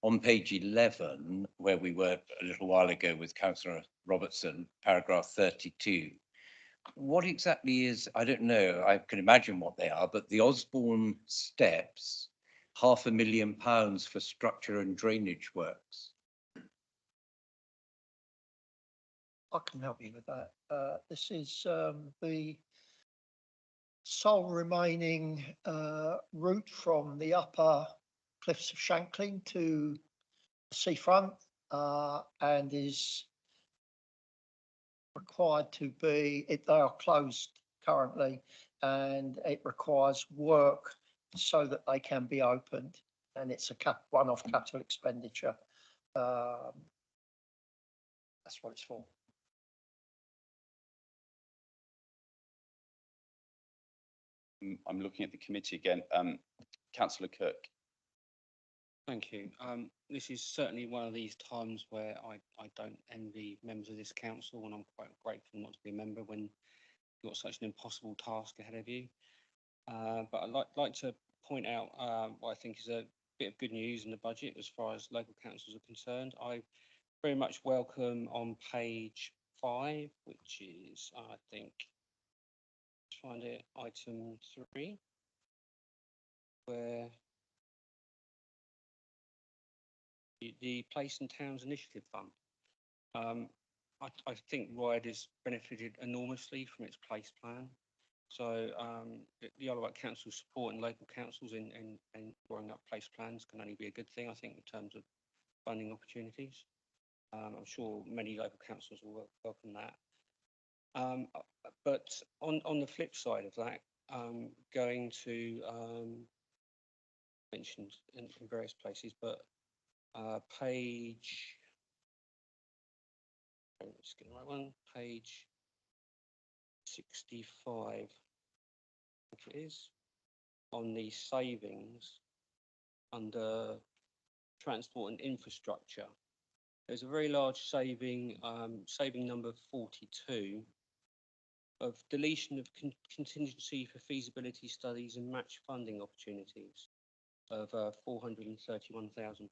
on page 11, where we were a little while ago with Councillor Robertson, paragraph 32, what exactly is, I don't know, I can imagine what they are, but the Osborne steps, £500,000 for structure and drainage works. I can help you with that. This is the sole remaining route from the upper cliffs of Shankling to the seafront, and is required to be, they are closed currently, and it requires work so that they can be opened, and it's a one-off capital expenditure. That's what it's for. I'm looking at the committee again. Councillor Cook. Thank you. This is certainly one of these times where I don't envy members of this council, and I'm quite grateful not to be a member when you've got such an impossible task ahead of you. But I'd like to point out what I think is a bit of good news in the budget as far as local councils are concerned. I very much welcome on page 5, which is, I think, let's find it, item 3, where the Place and Towns Initiative Fund. I think Ryde has benefited enormously from its place plan. So the Isle of Wight Council supporting local councils in drawing up place plans can only be a good thing, I think, in terms of funding opportunities. I'm sure many local councils will welcome that. But on the flip side of that, going to mentioned in various places, but page, let's get the right one, page 65, I think it is, on the savings under transport and infrastructure. There's a very large saving, saving number 42, of deletion of contingency for feasibility studies and match funding opportunities of £431,000.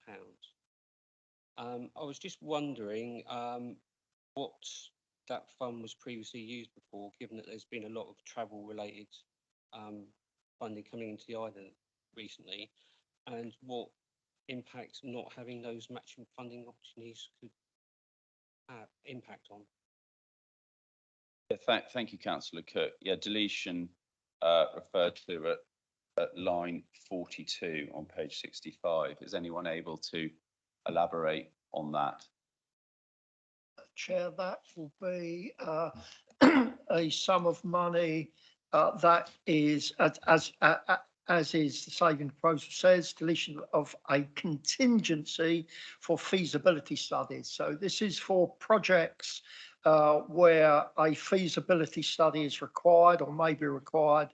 I was just wondering what that fund was previously used before, given that there's been a lot of travel related funding coming into the island recently, and what impact not having those matching funding opportunities could have impact on. Yeah, thank you, Councillor Cook. Yeah, deletion referred to at line 42 on page 65. Is anyone able to elaborate on that? Chair, that will be a sum of money that is, as is the saving proposal says, deletion of a contingency for feasibility studies. So this is for projects where a feasibility study is required or may be required,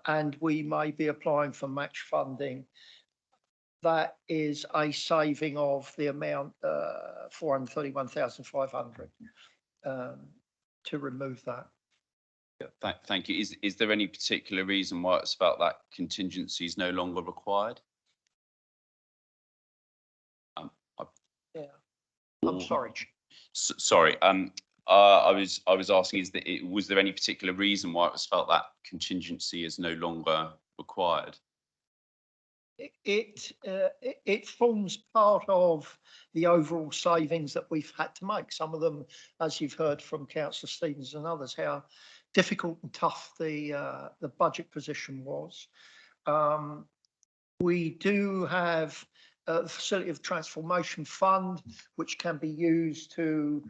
and we may be applying for match funding. That is a saving of the amount 431,500 to remove that. Yeah, thank you. Is there any particular reason why it's felt that contingency is no longer required? Yeah, I'm sorry. Sorry. I was asking, was there any particular reason why it was felt that contingency is no longer required? It forms part of the overall savings that we've had to make. Some of them, as you've heard from Councillor Stevens and others, how difficult and tough the budget position was. We do have a facility of transformation fund, which can be used to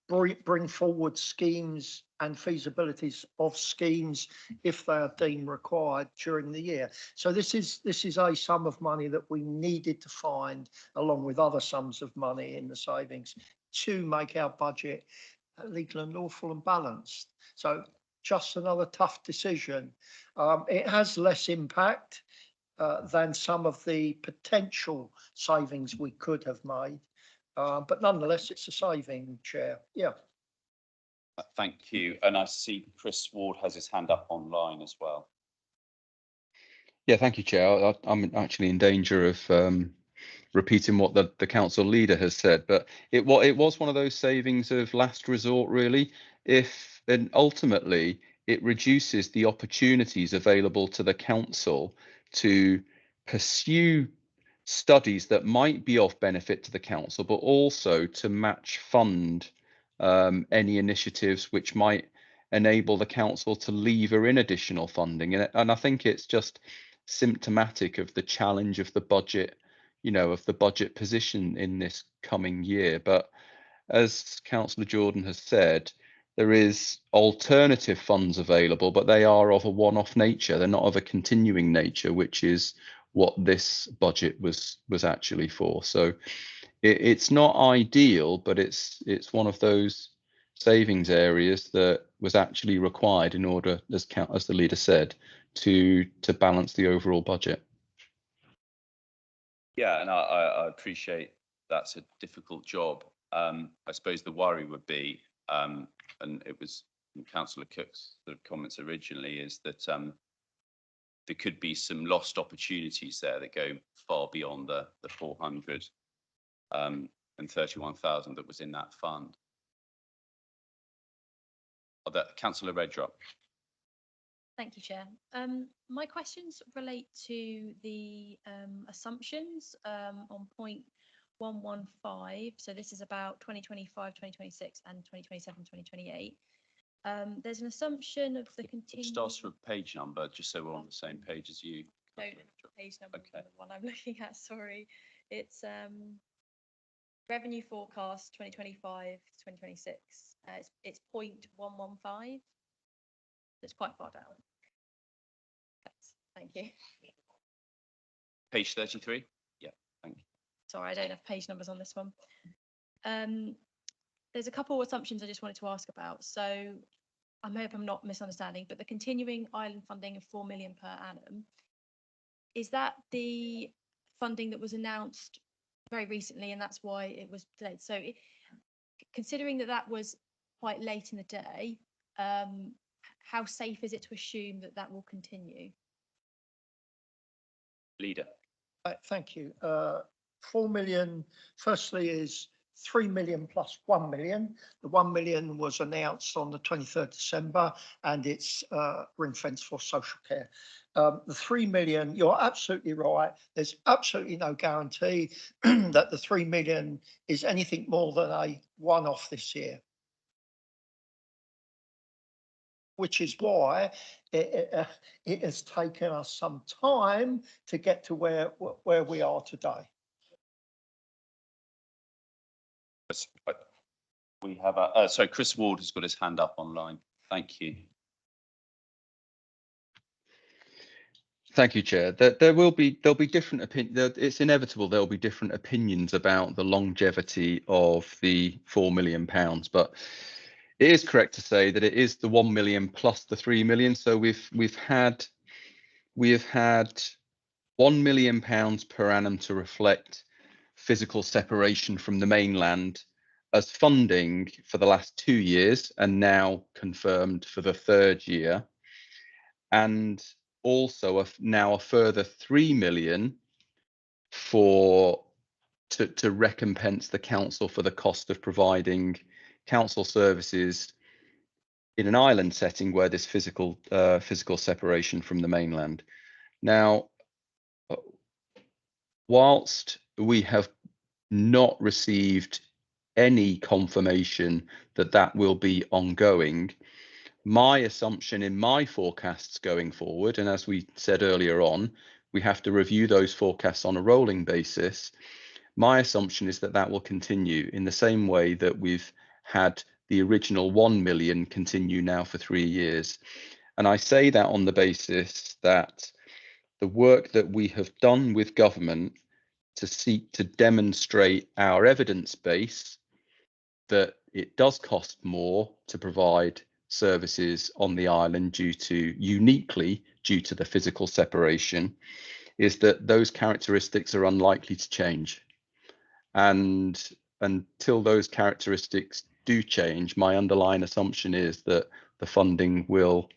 bring forward schemes and feasibilities of schemes if they are deemed required during the year. So this is a sum of money that we needed to find, along with other sums of money in the savings, to make our budget legal and lawful and balanced. So just another tough decision. It has less impact than some of the potential savings we could have made. But nonetheless, it's a saving, Chair. Yeah. Thank you. And I see Chris Ward has his hand up online as well. Yeah, thank you, Chair. I'm actually in danger of repeating what the council leader has said, but it was one of those savings of last resort, really. And ultimately it reduces the opportunities available to the council to pursue studies that might be of benefit to the council, but also to match fund any initiatives which might enable the council to lever in additional funding. And I think it's just symptomatic of the challenge of the budget, of the budget position in this coming year. But as Councillor Jordan has said, there is alternative funds available, but they are of a one-off nature. They're not of a continuing nature, which is what this budget was actually for. So it's not ideal, but it's one of those savings areas that was actually required in order, as the leader said, to balance the overall budget. Yeah, and I appreciate that's a difficult job. I suppose the worry would be, and it was from Councillor Cook's sort of comments originally, is that there could be some lost opportunities there that go far beyond the 400 and 31,000 that was in that fund. Councillor Redrup. Thank you, Chair. My questions relate to the assumptions on point 115. So this is about 2025, 2026 and 2027, 2028. There's an assumption of the It continuing. starts with a page number, just so we're on the same page as you. Don't have the page number Okay. on the one I'm looking at, sorry. It's revenue forecast 2025 to 2026. It's point 115. It's quite far down. Thank you. Page 33? Yeah, thank you. Sorry, I don't have page numbers on this one. There's a couple of assumptions I just wanted to ask about. So I hope I'm not misunderstanding, but the continuing island funding of 4 million per annum, is that the funding that was announced very recently and that's why it was delayed? So considering that that was quite late in the day, how safe is it to assume that that will continue? Leader. Thank you. 4 million, firstly, is 3 million plus 1 million. The 1 million was announced on the 23rd December and it's ring fence for social care. The 3 million, you're absolutely right. There's absolutely no guarantee that the 3 million is anything more than a one-off this year. Which is why it has taken us some time to get to where we are today. We have so Chris Ward has got his hand up online. Thank you. Thank you, Chair. There'll be different opinions. It's inevitable there'll be different opinions about the longevity of the £4 million, but it is correct to say that it is the 1 million plus the 3 million. So we have had £1 million per annum to reflect physical separation from the mainland as funding for the last 2 years and now confirmed for the third year. And also now a further 3 million to recompense the council for the cost of providing council services in an island setting where there's physical separation from the mainland. Now, whilst we have not received any confirmation that that will be ongoing, my assumption in my forecasts going forward, and as we said earlier on, we have to review those forecasts on a rolling basis. My assumption is that that will continue in the same way that we've had the original 1 million continue now for 3 years. And I say that on the basis that the work that we have done with government to seek to demonstrate our evidence base that it does cost more to provide services on the island uniquely due to the physical separation, is that those characteristics are unlikely to change. And until those characteristics do change, my underlying assumption is that the funding will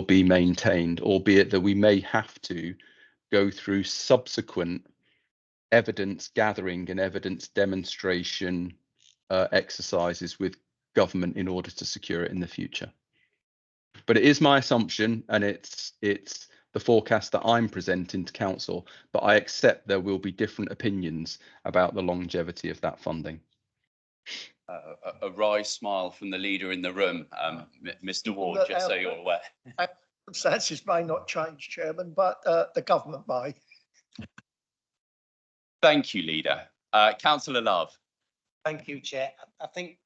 be maintained, albeit that we may have to go through subsequent evidence gathering and evidence demonstration exercises with government in order to secure it in the future. But it is my assumption, and it's the forecast that I'm presenting to council, but I accept there will be different opinions about the longevity of that funding. A wry smile from the leader in the room, Mr. Ward, just so you're aware. Circumstances may not change, Chairman, but the government may. Thank you, Leader. Councillor Love. Thank you, Chair. I think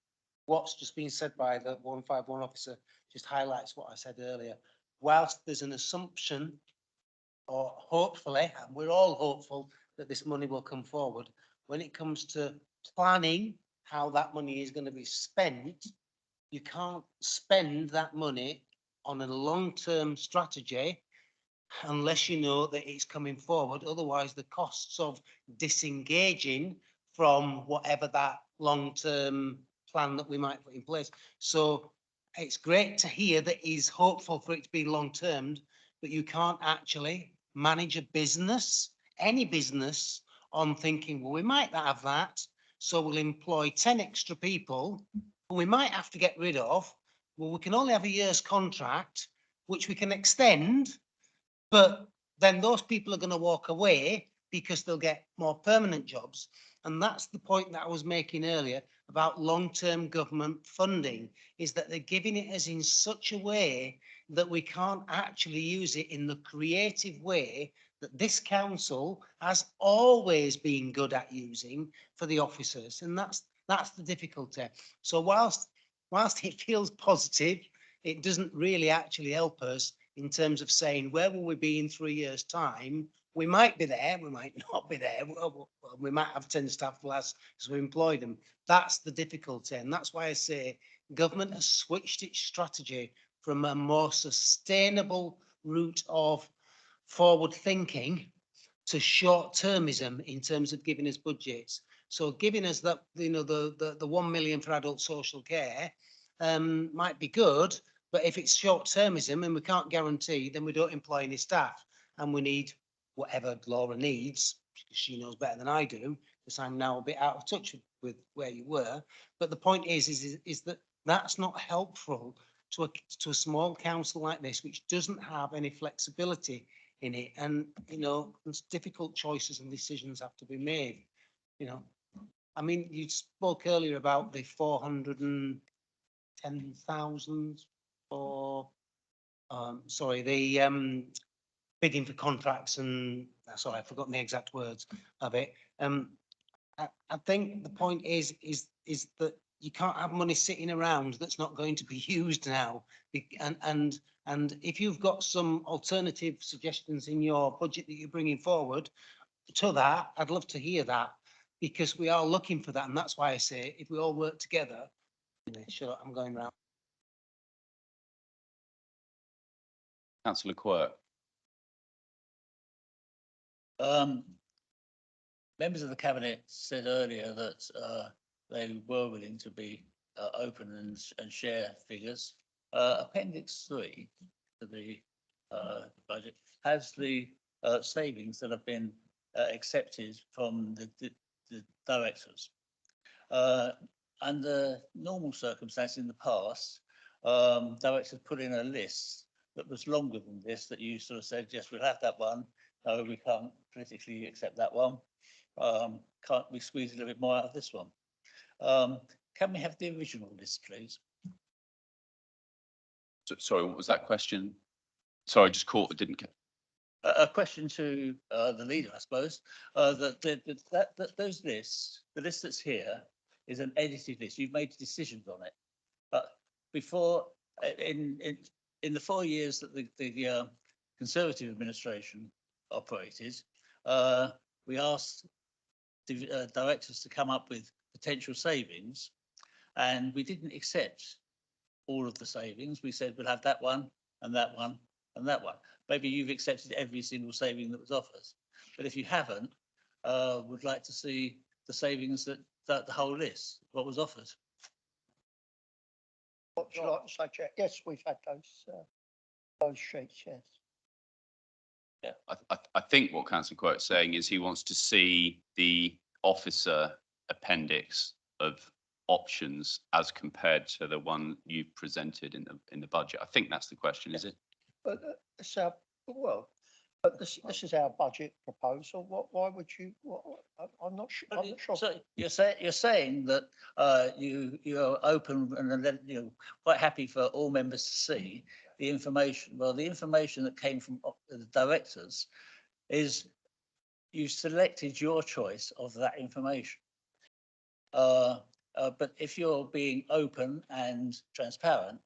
what's just been said by the 151 officer just highlights what I said earlier. Whilst there's an assumption or hopefully, and we're all hopeful that this money will come forward. When it comes to planning how that money is going to be spent, you can't spend that money on a long-term strategy unless you know that it's coming forward. Otherwise, the costs of disengaging from whatever that long-term plan that we might put in place. So it's great to hear that he's hopeful for it to be long-term, but you can't actually manage a business, any business, on thinking, well, we might have that, so we'll employ 10 extra people, who we might have to get rid of. Well, we can only have a year's contract, which we can extend, but then those people are going to walk away because they'll get more permanent jobs. And that's the point that I was making earlier about long-term government funding, is that they're giving it us in such a way that we can't actually use it in the creative way that this council has always been good at using for the officers. And that's the difficulty. So whilst it feels positive, it doesn't really actually help us in terms of saying, where will we be in 3 years' time? We might be there, we might not be there. We might have 10 staff less as we employ them. That's the difficulty. And that's why I say government has switched its strategy from a more sustainable route of forward thinking to short-termism in terms of giving us budgets. So giving us that, the 1 million for adult social care might be good, but if it's short-termism and we can't guarantee, then we don't employ any staff, and we need whatever Laura needs, because she knows better than I do, because I'm now a bit out of touch with where you were. But the point is that that's not helpful to a small council like this, which doesn't have any flexibility in it. And, there's difficult choices and decisions have to be made, I mean, you spoke earlier about the 410,000 for, bidding for contracts and, sorry, I've forgotten the exact words of it. I think the point is that you can't have money sitting around that's not going to be used now. And if you've got some alternative suggestions in your budget that you're bringing forward to that, I'd love to hear that, because we are looking for that. And that's why I say, if we all work together, sure, I'm going round. Councillor Quirk. Members of the cabinet said earlier that they were willing to be open and share figures. Appendix 3 to the budget has the savings that have been accepted from the directors. Under normal circumstances in the past, directors put in a list that was longer than this, that you sort of said, yes, we'll have that one. No, we can't politically accept that one. Can't we squeeze a little bit more out of this one? Can we have the original list, please? Sorry, what was that question? Sorry, I just caught, didn't get. A question to the leader, I suppose. That those lists, the list that's here is an edited list. You've made decisions on it, but before in the 4 years that the Conservative administration operated, we asked the directors to come up with potential savings, and we didn't accept all of the savings. We said we'll have that one and that one and that one. Maybe you've accepted every single saving that was offered, but if you haven't, would like to see the savings that the whole list, what was offered. What would you like to say, Chair? Yes, we've had those sheets, yes. Yeah, I think what Councillor Quirk's saying is he wants to see the officer appendix of options as compared to the one you've presented in the budget. I think that's the question, is it? But so, well, but this is our budget proposal. Why would you? I'm not sure. I'm not sure. So you're saying that you're open and quite happy for all members to see the information. Well, the information that came from the directors is you selected your choice of that information. But if you're being open and transparent,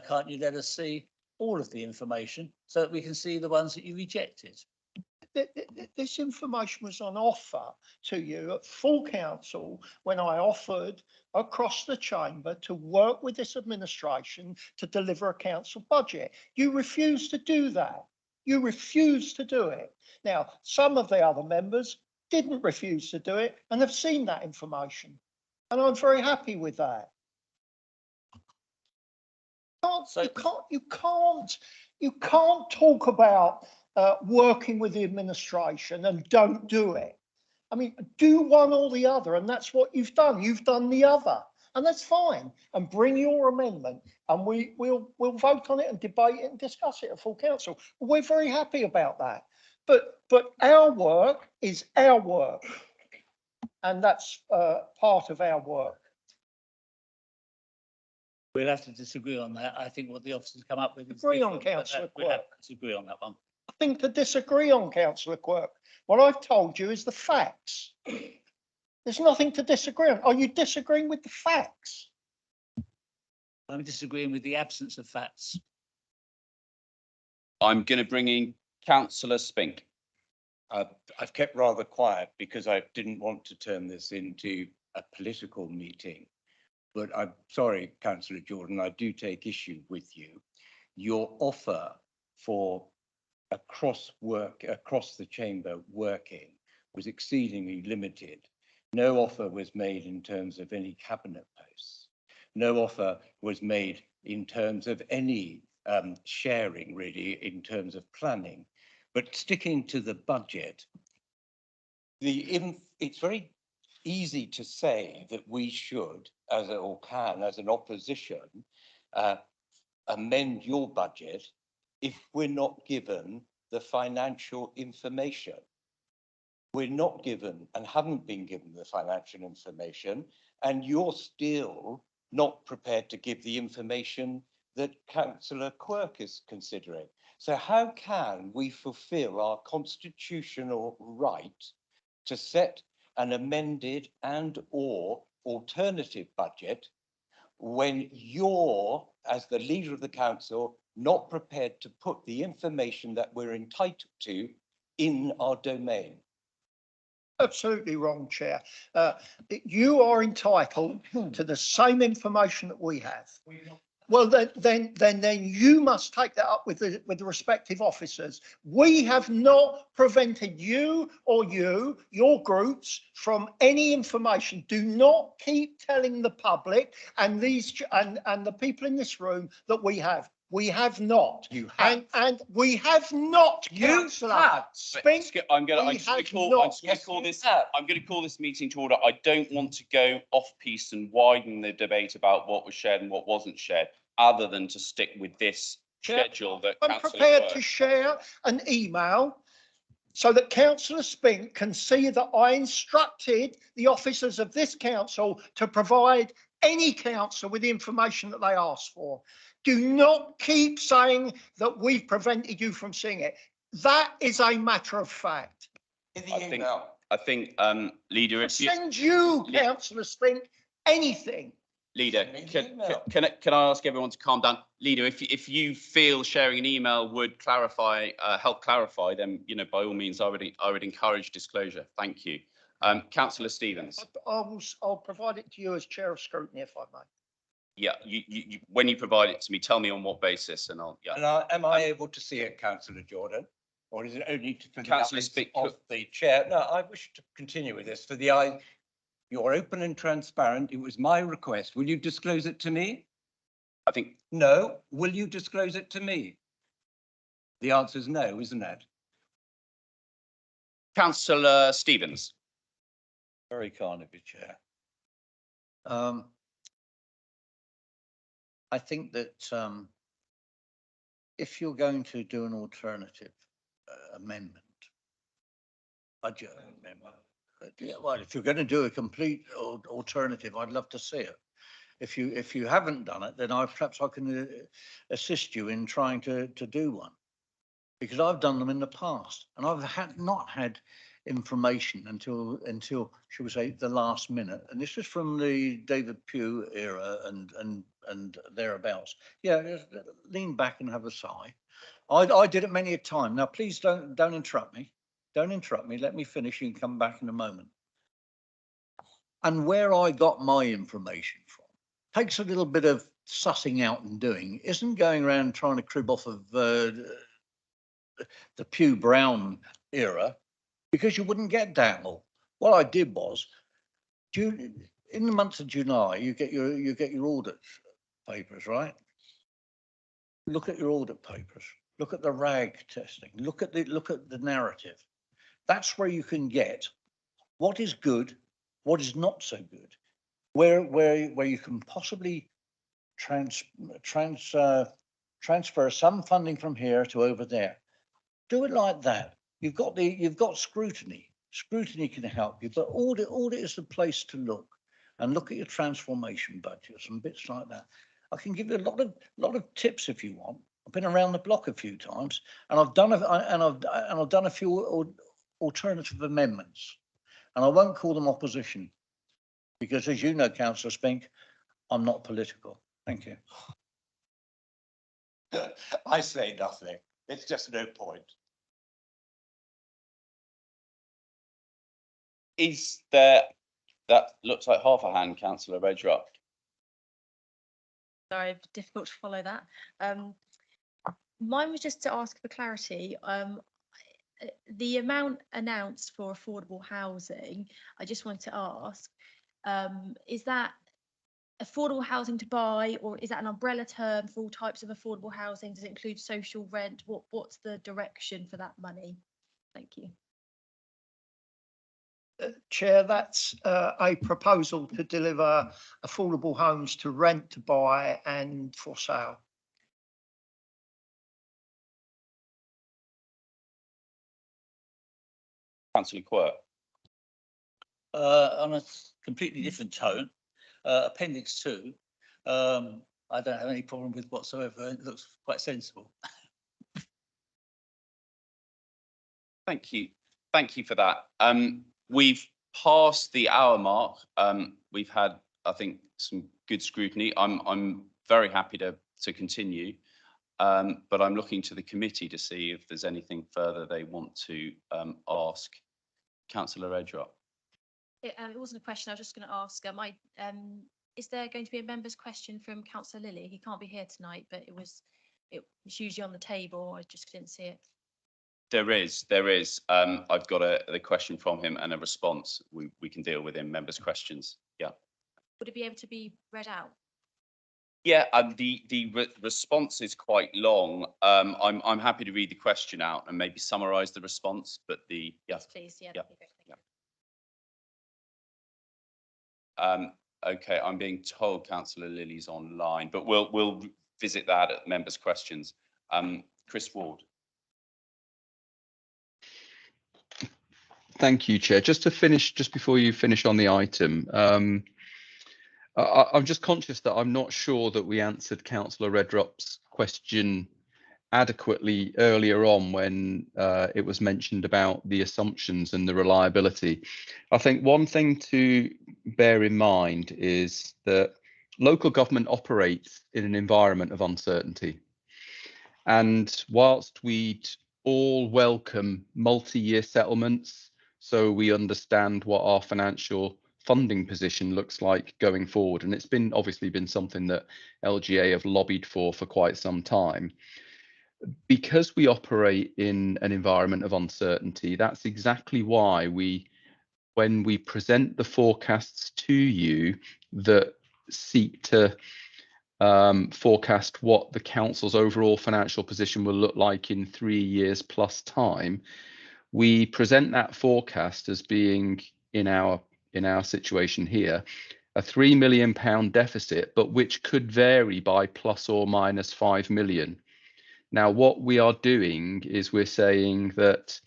can't you let us see all of the information so that we can see the ones that you rejected? this information was on offer to you at full council when I offered across the chamber to work with this administration to deliver a council budget. You refused to do that. You refused to do it. Now, some of the other members didn't refuse to do it and have seen that information. And I'm very happy with that. You can't talk about working with the administration and don't do it. I mean, do one or the other, and that's what you've done. You've done the other, and that's fine. And bring your amendment, and we'll vote on it and debate it and discuss it at full council. We're very happy about that. But our work is our work, and that's part of our work. We'll have to disagree on that. I think what the officers come up with is Agree on, different, but councillor we'll have Quirk. to disagree on that one. Nothing to disagree on, councillor Quirk. What I've told you is the facts. There's nothing to disagree on. Are you disagreeing with the facts? I'm disagreeing with the absence of facts. I'm going to bring in councillor Spink. I've kept rather quiet because I didn't want to turn this into a political meeting. But I'm sorry, Councillor Jordan, I do take issue with you. Your offer for across the chamber working was exceedingly limited. No offer was made in terms of any cabinet posts. No offer was made in terms of any sharing, really, in terms of planning. But sticking to the budget, it's very easy to say that we should, as an opposition, amend your budget if we're not given the financial information. We're not given and haven't been given the financial information, and you're still not prepared to give the information that Councillor Quirk is considering. So how can we fulfil our constitutional right to set an amended and/or alternative budget when you're, as the leader of the council, not prepared to put the information that we're entitled to in our domain? Absolutely wrong, Chair. You are entitled to the same information that we have. Well, then you must take that up with the respective officers. We have not prevented you or your groups from any information. Do not keep telling the public and and the people in this room that we have. We have not. You have. And we have not. You have. Spink, I'm going we to have call not. this meeting to order. I don't want to go off piece and widen the debate about what was shared and what wasn't shared, other than to stick with this schedule that I'm Councillor prepared Quirk- to share an email so that Councillor Spink can see that I instructed the officers of this council to provide any council with the information that they ask for. Do not keep saying that we've prevented you from seeing it. That is a matter of fact. I think, Leader, if you, Send you, Councillor Spink, anything. Leader, can I ask everyone to calm down? Leader, if you feel sharing an email would clarify, help clarify, then, by all means, I would encourage disclosure. Thank you. Councillor Stevens. I'll provide it to you as Chair of Scrutiny, if I may. Yeah, when you provide it to me, tell me on what basis, and I'll. Yeah. And am I able to see it, Councillor Jordan, or is it only for the Councillor eyes Spink, of the chair? No, I wish to continue with this for the eye. You're open and transparent. It was my request. Will you disclose it to me? I think. No. Will you disclose it to me? The answer is no, isn't it? Councillor Stevens. Very kind of you, Chair. I think that if you're going to do an alternative amendment, budget amendment, yeah, well, if you're going to do a complete alternative, I'd love to see it. If you haven't done it, then perhaps I can assist you in trying to do one, because I've done them in the past and I've not had information until shall we say the last minute, and this is from the David Pugh era and thereabouts. Yeah, lean back and have a sigh. I did it many a time. Now please don't interrupt me. Don't interrupt me. Let me finish. You can come back in a moment. And where I got my information from takes a little bit of sussing out and doing. Isn't going around trying to crib off of the Pew Brown era, because you wouldn't get that all. What I did was, in the month of July, you get your audit papers, right? Look at your audit papers. Look at the RAG testing. Look at the narrative. That's where you can get what is good, what is not so good, where you can possibly transfer some funding from here to over there. Do it like that. You've got scrutiny. Scrutiny can help you, but audit is the place to look, and look at your transformation budgets and bits like that. I can give you a lot of tips if you want. I've been around the block a few times, and I've done a few alternative amendments, and I won't call them opposition, because as you know, Councillor Spink, I'm not political. Thank you. I say nothing. It's just no point. Is there, that looks like half a hand, councillor Redrup. Sorry, difficult to follow that. Mine was just to ask for clarity. The amount announced for affordable housing, I just wanted to ask, is that affordable housing to buy, or is that an umbrella term for all types of affordable housing? Does it include social rent? What's the direction for that money? Thank you. Chair, that's a proposal to deliver affordable homes to rent, to buy and for sale. Councillor Quirk. On a completely different tone, Appendix 2, I don't have any problem with whatsoever. It looks quite sensible. Thank you. Thank you for that. We've passed the hour mark. We've had, I think, some good scrutiny. I'm very happy to continue, but I'm looking to the committee to see if there's anything further they want to ask. Councillor Redrup. It wasn't a question. I was just going to ask. Is there going to be a member's question from Councillor Lilly? He can't be here tonight, but it's usually on the table. I just didn't see it. There is. I've got the question from him and a response. We can deal with him. Members' questions. Yeah. Would it be able to be read out? Yeah. The response is quite long. I'm happy to read the question out and maybe summarise the response. But Yes, please. Yeah. Yeah. That'd be great. Thank you. Okay. I'm being told Councillor Lilly's online, but we'll visit that at members' questions. Chris Ward. Thank you, Chair. Just before you finish on the item, I'm just conscious that I'm not sure that we answered Councillor Redrup's question adequately earlier on when it was mentioned about the assumptions and the reliability. I think one thing to bear in mind is that local government operates in an environment of uncertainty. And whilst we'd all welcome multi-year settlements, so we understand what our financial funding position looks like going forward, and it's obviously been something that LGA have lobbied for quite some time. Because we operate in an environment of uncertainty, that's exactly why when we present the forecasts to you that seek to forecast what the council's overall financial position will look like in 3 years plus time, we present that forecast as being in our situation here a £3 million deficit, but which could vary by plus or minus 5 million. Now, what we are doing is we're saying that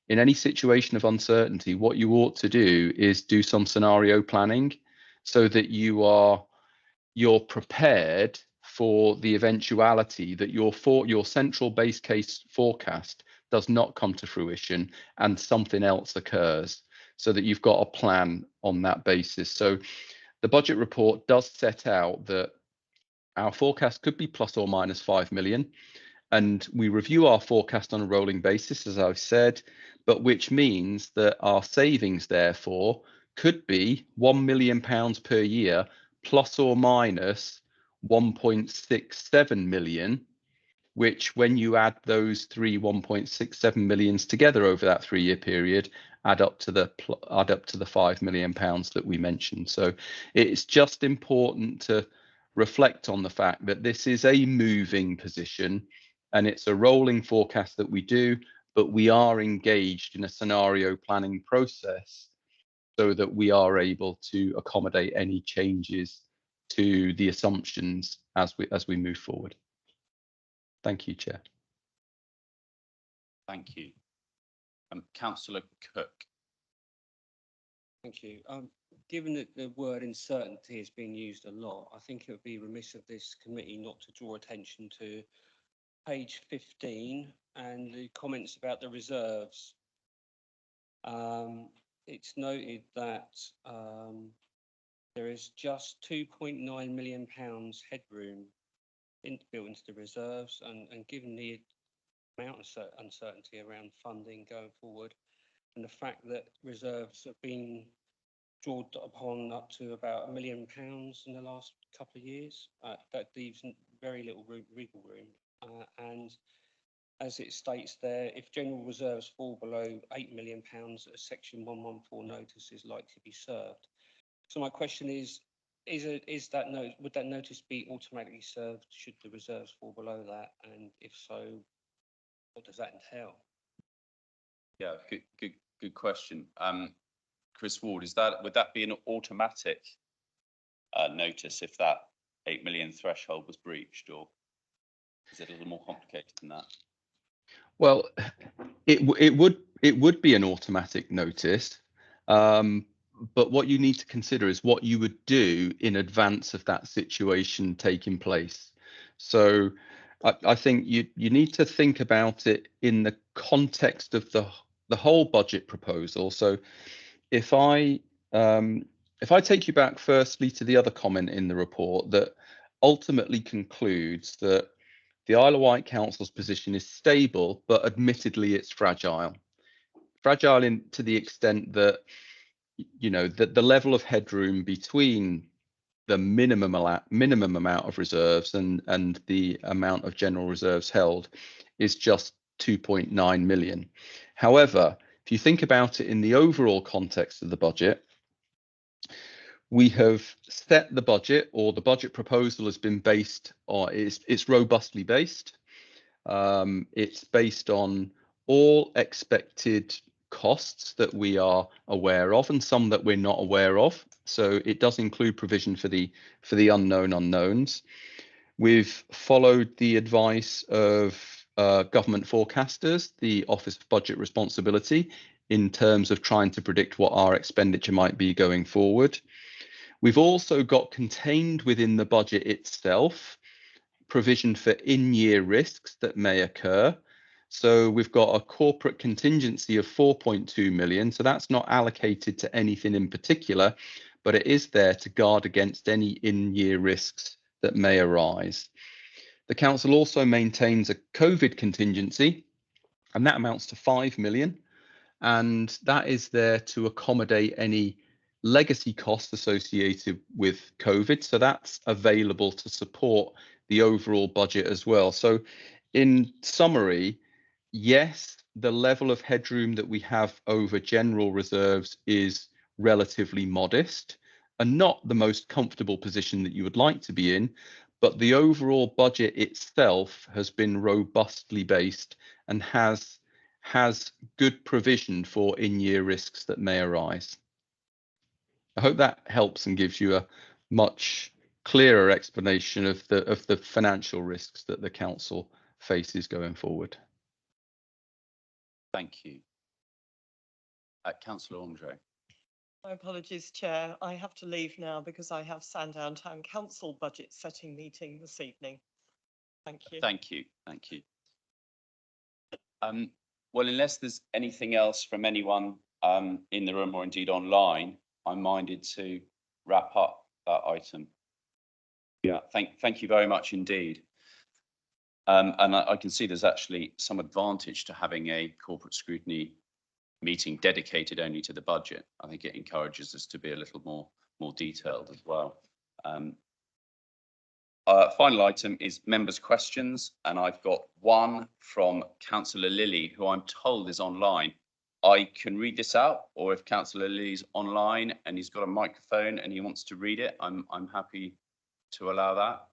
in any situation of uncertainty, what you ought to do is do some scenario planning so that you're prepared for the eventuality that your central base case forecast does not come to fruition and something else occurs, so that you've got a plan on that basis. So the budget report does set out that our forecast could be plus or minus 5 million. And we review our forecast on a rolling basis, as I've said, but which means that our savings therefore could be £1 million per year, plus or minus 1.67 million, which when you add those three 1.67 millions together over that 3-year period, add up to the £5 million that we mentioned. So it's just important to reflect on the fact that this is a moving position and it's a rolling forecast that we do, but we are engaged in a scenario planning process so that we are able to accommodate any changes to the assumptions as we move forward. Thank you, Chair. Thank you. Councillor Cook. Thank you. Given that the word uncertainty is being used a lot, I think it would be remiss of this committee not to draw attention to page 15 and the comments about the reserves. It's noted that there is just £2.9 million headroom built into the reserves, and given the amount of uncertainty around funding going forward, and the fact that reserves have been drawn upon up to about £1 million in the last couple of years, that leaves very little wriggle room. And as it states there, if general reserves fall below £8 million, a section 114 notice is likely to be served. So my question is would that notice be automatically served should the reserves fall below that? And if so, what does that entail? Yeah, good question. Chris Ward, would that be an automatic notice if that 8 million threshold was breached, or is it a little more complicated than that? Well, it would be an automatic notice, but what you need to consider is what you would do in advance of that situation taking place. So I think you need to think about it in the context of the whole budget proposal. So if I take you back firstly to the other comment in the report that ultimately concludes that the Isle of Wight Council's position is stable, but admittedly it's fragile. Fragile to the extent that, you know, that the level of headroom between the minimum amount of reserves and the amount of general reserves held is just 2.9 million. However, if you think about it in the overall context of the budget, we have set the budget, or the budget proposal has been based on, it's robustly based. It's based on all expected costs that we are aware of and some that we're not aware of. So it does include provision for the unknown unknowns. We've followed the advice of government forecasters, the Office of Budget Responsibility, in terms of trying to predict what our expenditure might be going forward. We've also got contained within the budget itself provision for in-year risks that may occur. So we've got a corporate contingency of 4.2 million. So that's not allocated to anything in particular, but it is there to guard against any in-year risks that may arise. The council also maintains a COVID contingency, and that amounts to 5 million. And that is there to accommodate any legacy costs associated with COVID. So that's available to support the overall budget as well. So in summary, yes, the level of headroom that we have over general reserves is relatively modest and not the most comfortable position that you would like to be in, but the overall budget itself has been robustly based and has good provision for in-year risks that may arise. I hope that helps and gives you a much clearer explanation of the financial risks that the council faces going forward. Thank you. Councillor Andre. My apologies, Chair. I have to leave now because I have Sandown Town Council budget setting meeting this evening. Thank you. Thank you. Thank you. Well, unless there's anything else from anyone in the room or indeed online, I'm minded to wrap up that item. Yeah, thank you very much indeed. And I can see there's actually some advantage to having a corporate scrutiny meeting dedicated only to the budget. I think it encourages us to be a little more detailed as well. Final item is members' questions, and I've got one from Councillor Lilly, who I'm told is online. I can read this out, or if Councillor Lilly's online and he's got a microphone and he wants to read it, I'm happy to allow that.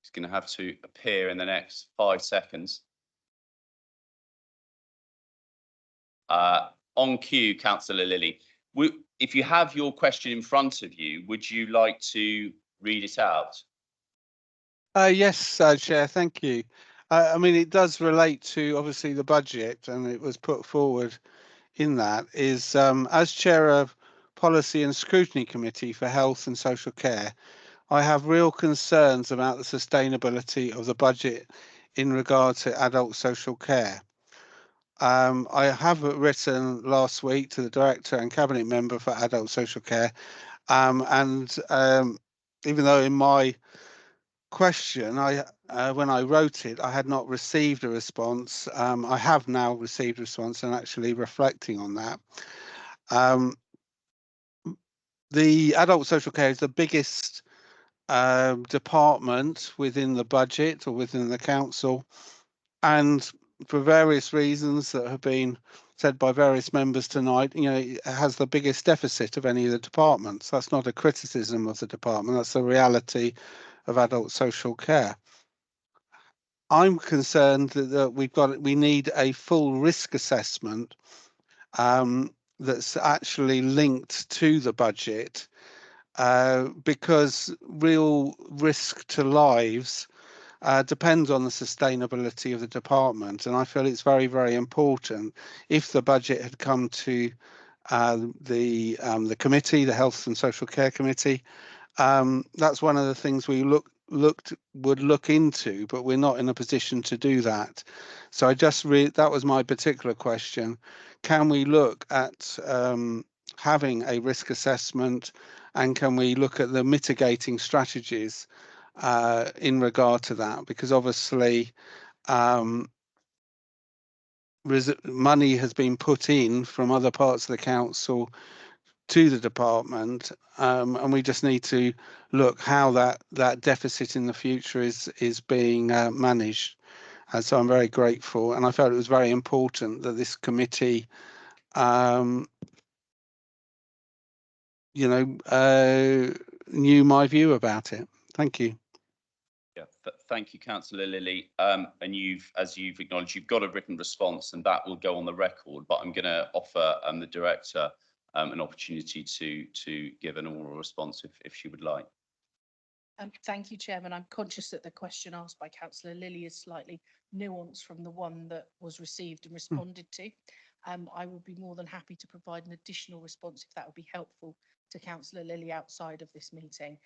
He's going to have to appear in the next 5 seconds. On cue, Councillor Lilly. If you have your question in front of you, would you like to read it out? Yes, Chair, thank you. I mean, it does relate to obviously the budget, and it was put forward in that is as Chair of Policy and Scrutiny Committee for Health and Social Care, I have real concerns about the sustainability of the budget in regard to adult social care. I have written last week to the Director and Cabinet Member for Adult Social Care, and even though in my question, when I wrote it, I had not received a response. I have now received a response, and actually reflecting on that. The adult social care is the biggest department within the budget or within the council, and for various reasons that have been said by various members tonight, you know, it has the biggest deficit of any of the departments. That's not a criticism of the department, that's the reality of adult social care. I'm concerned that we need a full risk assessment that's actually linked to the budget, because real risk to lives depends on the sustainability of the department, and I feel it's very, very important. If the budget had come to the committee, the Health and Social Care Committee, that's one of the things we would look into, but we're not in a position to do that. So that was my particular question. Can we look at having a risk assessment, and can we look at the mitigating strategies in regard to that? Because obviously money has been put in from other parts of the council to the department, and we just need to look how that deficit in the future is being managed. And so I'm very grateful, and I felt it was very important that this committee knew my view about it. Thank you. Yeah, thank you, Councillor Lilly. And as you've acknowledged, you've got a written response, and that will go on the record. But I'm going to offer the Director an opportunity to give an oral response if she would like. Thank you, Chairman. I'm conscious that the question asked by Councillor Lilly is slightly nuanced from the one that was received and responded to. I would be more than happy to provide an additional response if that would be helpful to Councillor Lilly outside of this meeting.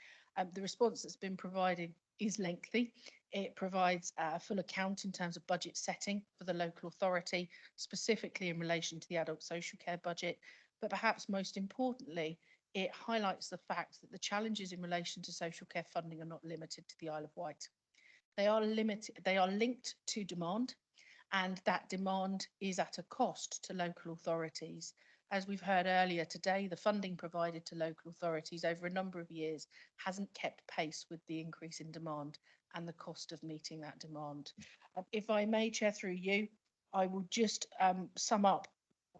The response that's been provided is lengthy. It provides a full account in terms of budget setting for the local authority, specifically in relation to the adult social care budget. But perhaps most importantly, it highlights the fact that the challenges in relation to social care funding are not limited to the Isle of Wight. They are linked to demand, and that demand is at a cost to local authorities. As we've heard earlier today, the funding provided to local authorities over a number of years hasn't kept pace with the increase in demand and the cost of meeting that demand. If I may, Chair, through you, I will just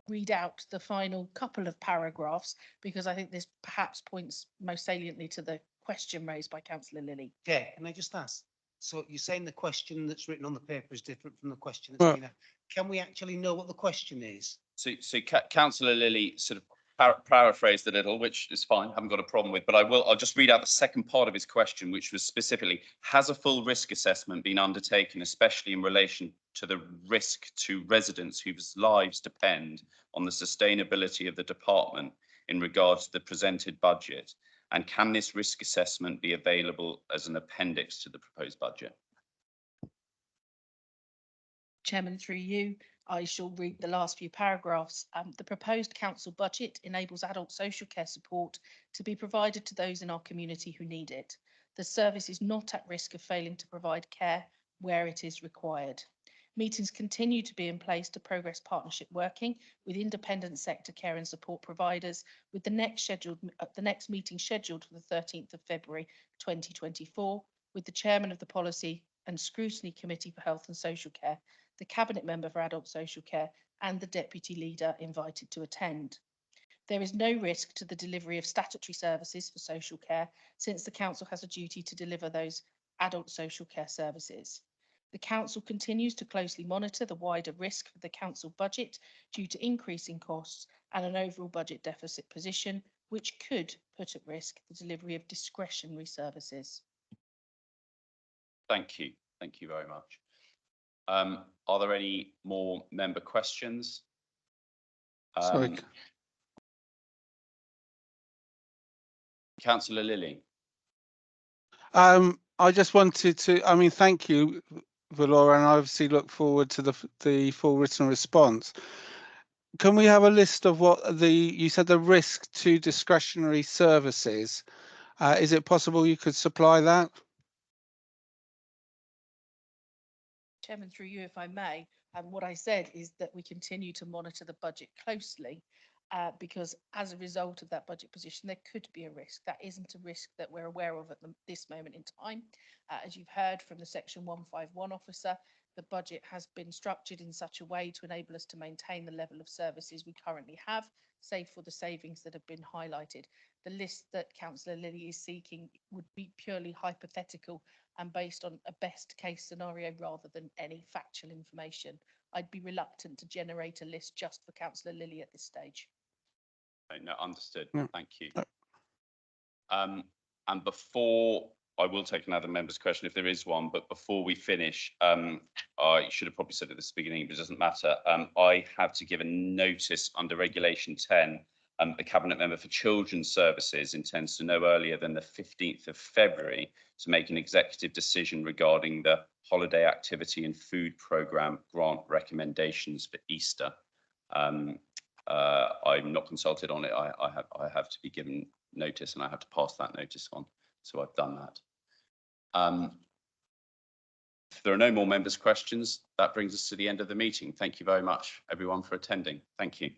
read out the final couple of paragraphs, because I think this perhaps points most saliently to the question raised by Councillor Lilly. Yeah, can I just ask? So you're saying the question that's written on the paper is different from the question that's been asked. Can we actually know what the question is? So Councillor Lilly sort of paraphrased a little, which is fine, haven't got a problem with, but I'll just read out the second part of his question, which was specifically, has a full risk assessment been undertaken, especially in relation to the risk to residents whose lives depend on the sustainability of the department in regard to the presented budget? And can this risk assessment be available as an appendix to the proposed budget? Chairman, through you, I shall read the last few paragraphs. The proposed council budget enables adult social care support to be provided to those in our community who need it. The service is not at risk of failing to provide care where it is required. Meetings continue to be in place to progress partnership working with independent sector care and support providers, with the next meeting scheduled for the 13th of February 2024, with the chairman of the Policy and Scrutiny Committee for Health and Social Care, the cabinet member for Adult Social Care, and the deputy leader invited to attend. There is no risk to the delivery of statutory services for social care, since the council has a duty to deliver those adult social care services. The council continues to closely monitor the wider risk for the council budget due to increasing costs and an overall budget deficit position, which could put at risk the delivery of discretionary services. Thank you. Thank you very much. Are there any more member questions? Sorry. Councillor Lilly. I just wanted to, I mean, thank you, Valora, and I obviously look forward to the full written response. Can we have a list of what you said the risk to discretionary services? Is it possible you could supply that? Chairman, through you, if I may, and what I said is that we continue to monitor the budget closely because as a result of that budget position, there could be a risk. That isn't a risk that we're aware of at this moment in time. As you've heard from the Section 151 officer, the budget has been structured in such a way to enable us to maintain the level of services we currently have, save for the savings that have been highlighted. The list that Councillor Lilly is seeking would be purely hypothetical and based on a best case scenario rather than any factual information. I'd be reluctant to generate a list just for Councillor Lilly at this stage. No, understood. No. Thank you. And before, I will take another member's question if there is one, but before we finish, I should have probably said at the beginning, but it doesn't matter. I have to give a notice under Regulation 10. The Cabinet Member for Children's Services intends to no earlier than the 15th of February to make an executive decision regarding the holiday activity and food programme grant recommendations for Easter. I'm not consulted on it. I have to be given notice and I have to pass that notice on. So I've done that. If there are no more members' questions, that brings us to the end of the meeting. Thank you very much, everyone, for attending. Thank you.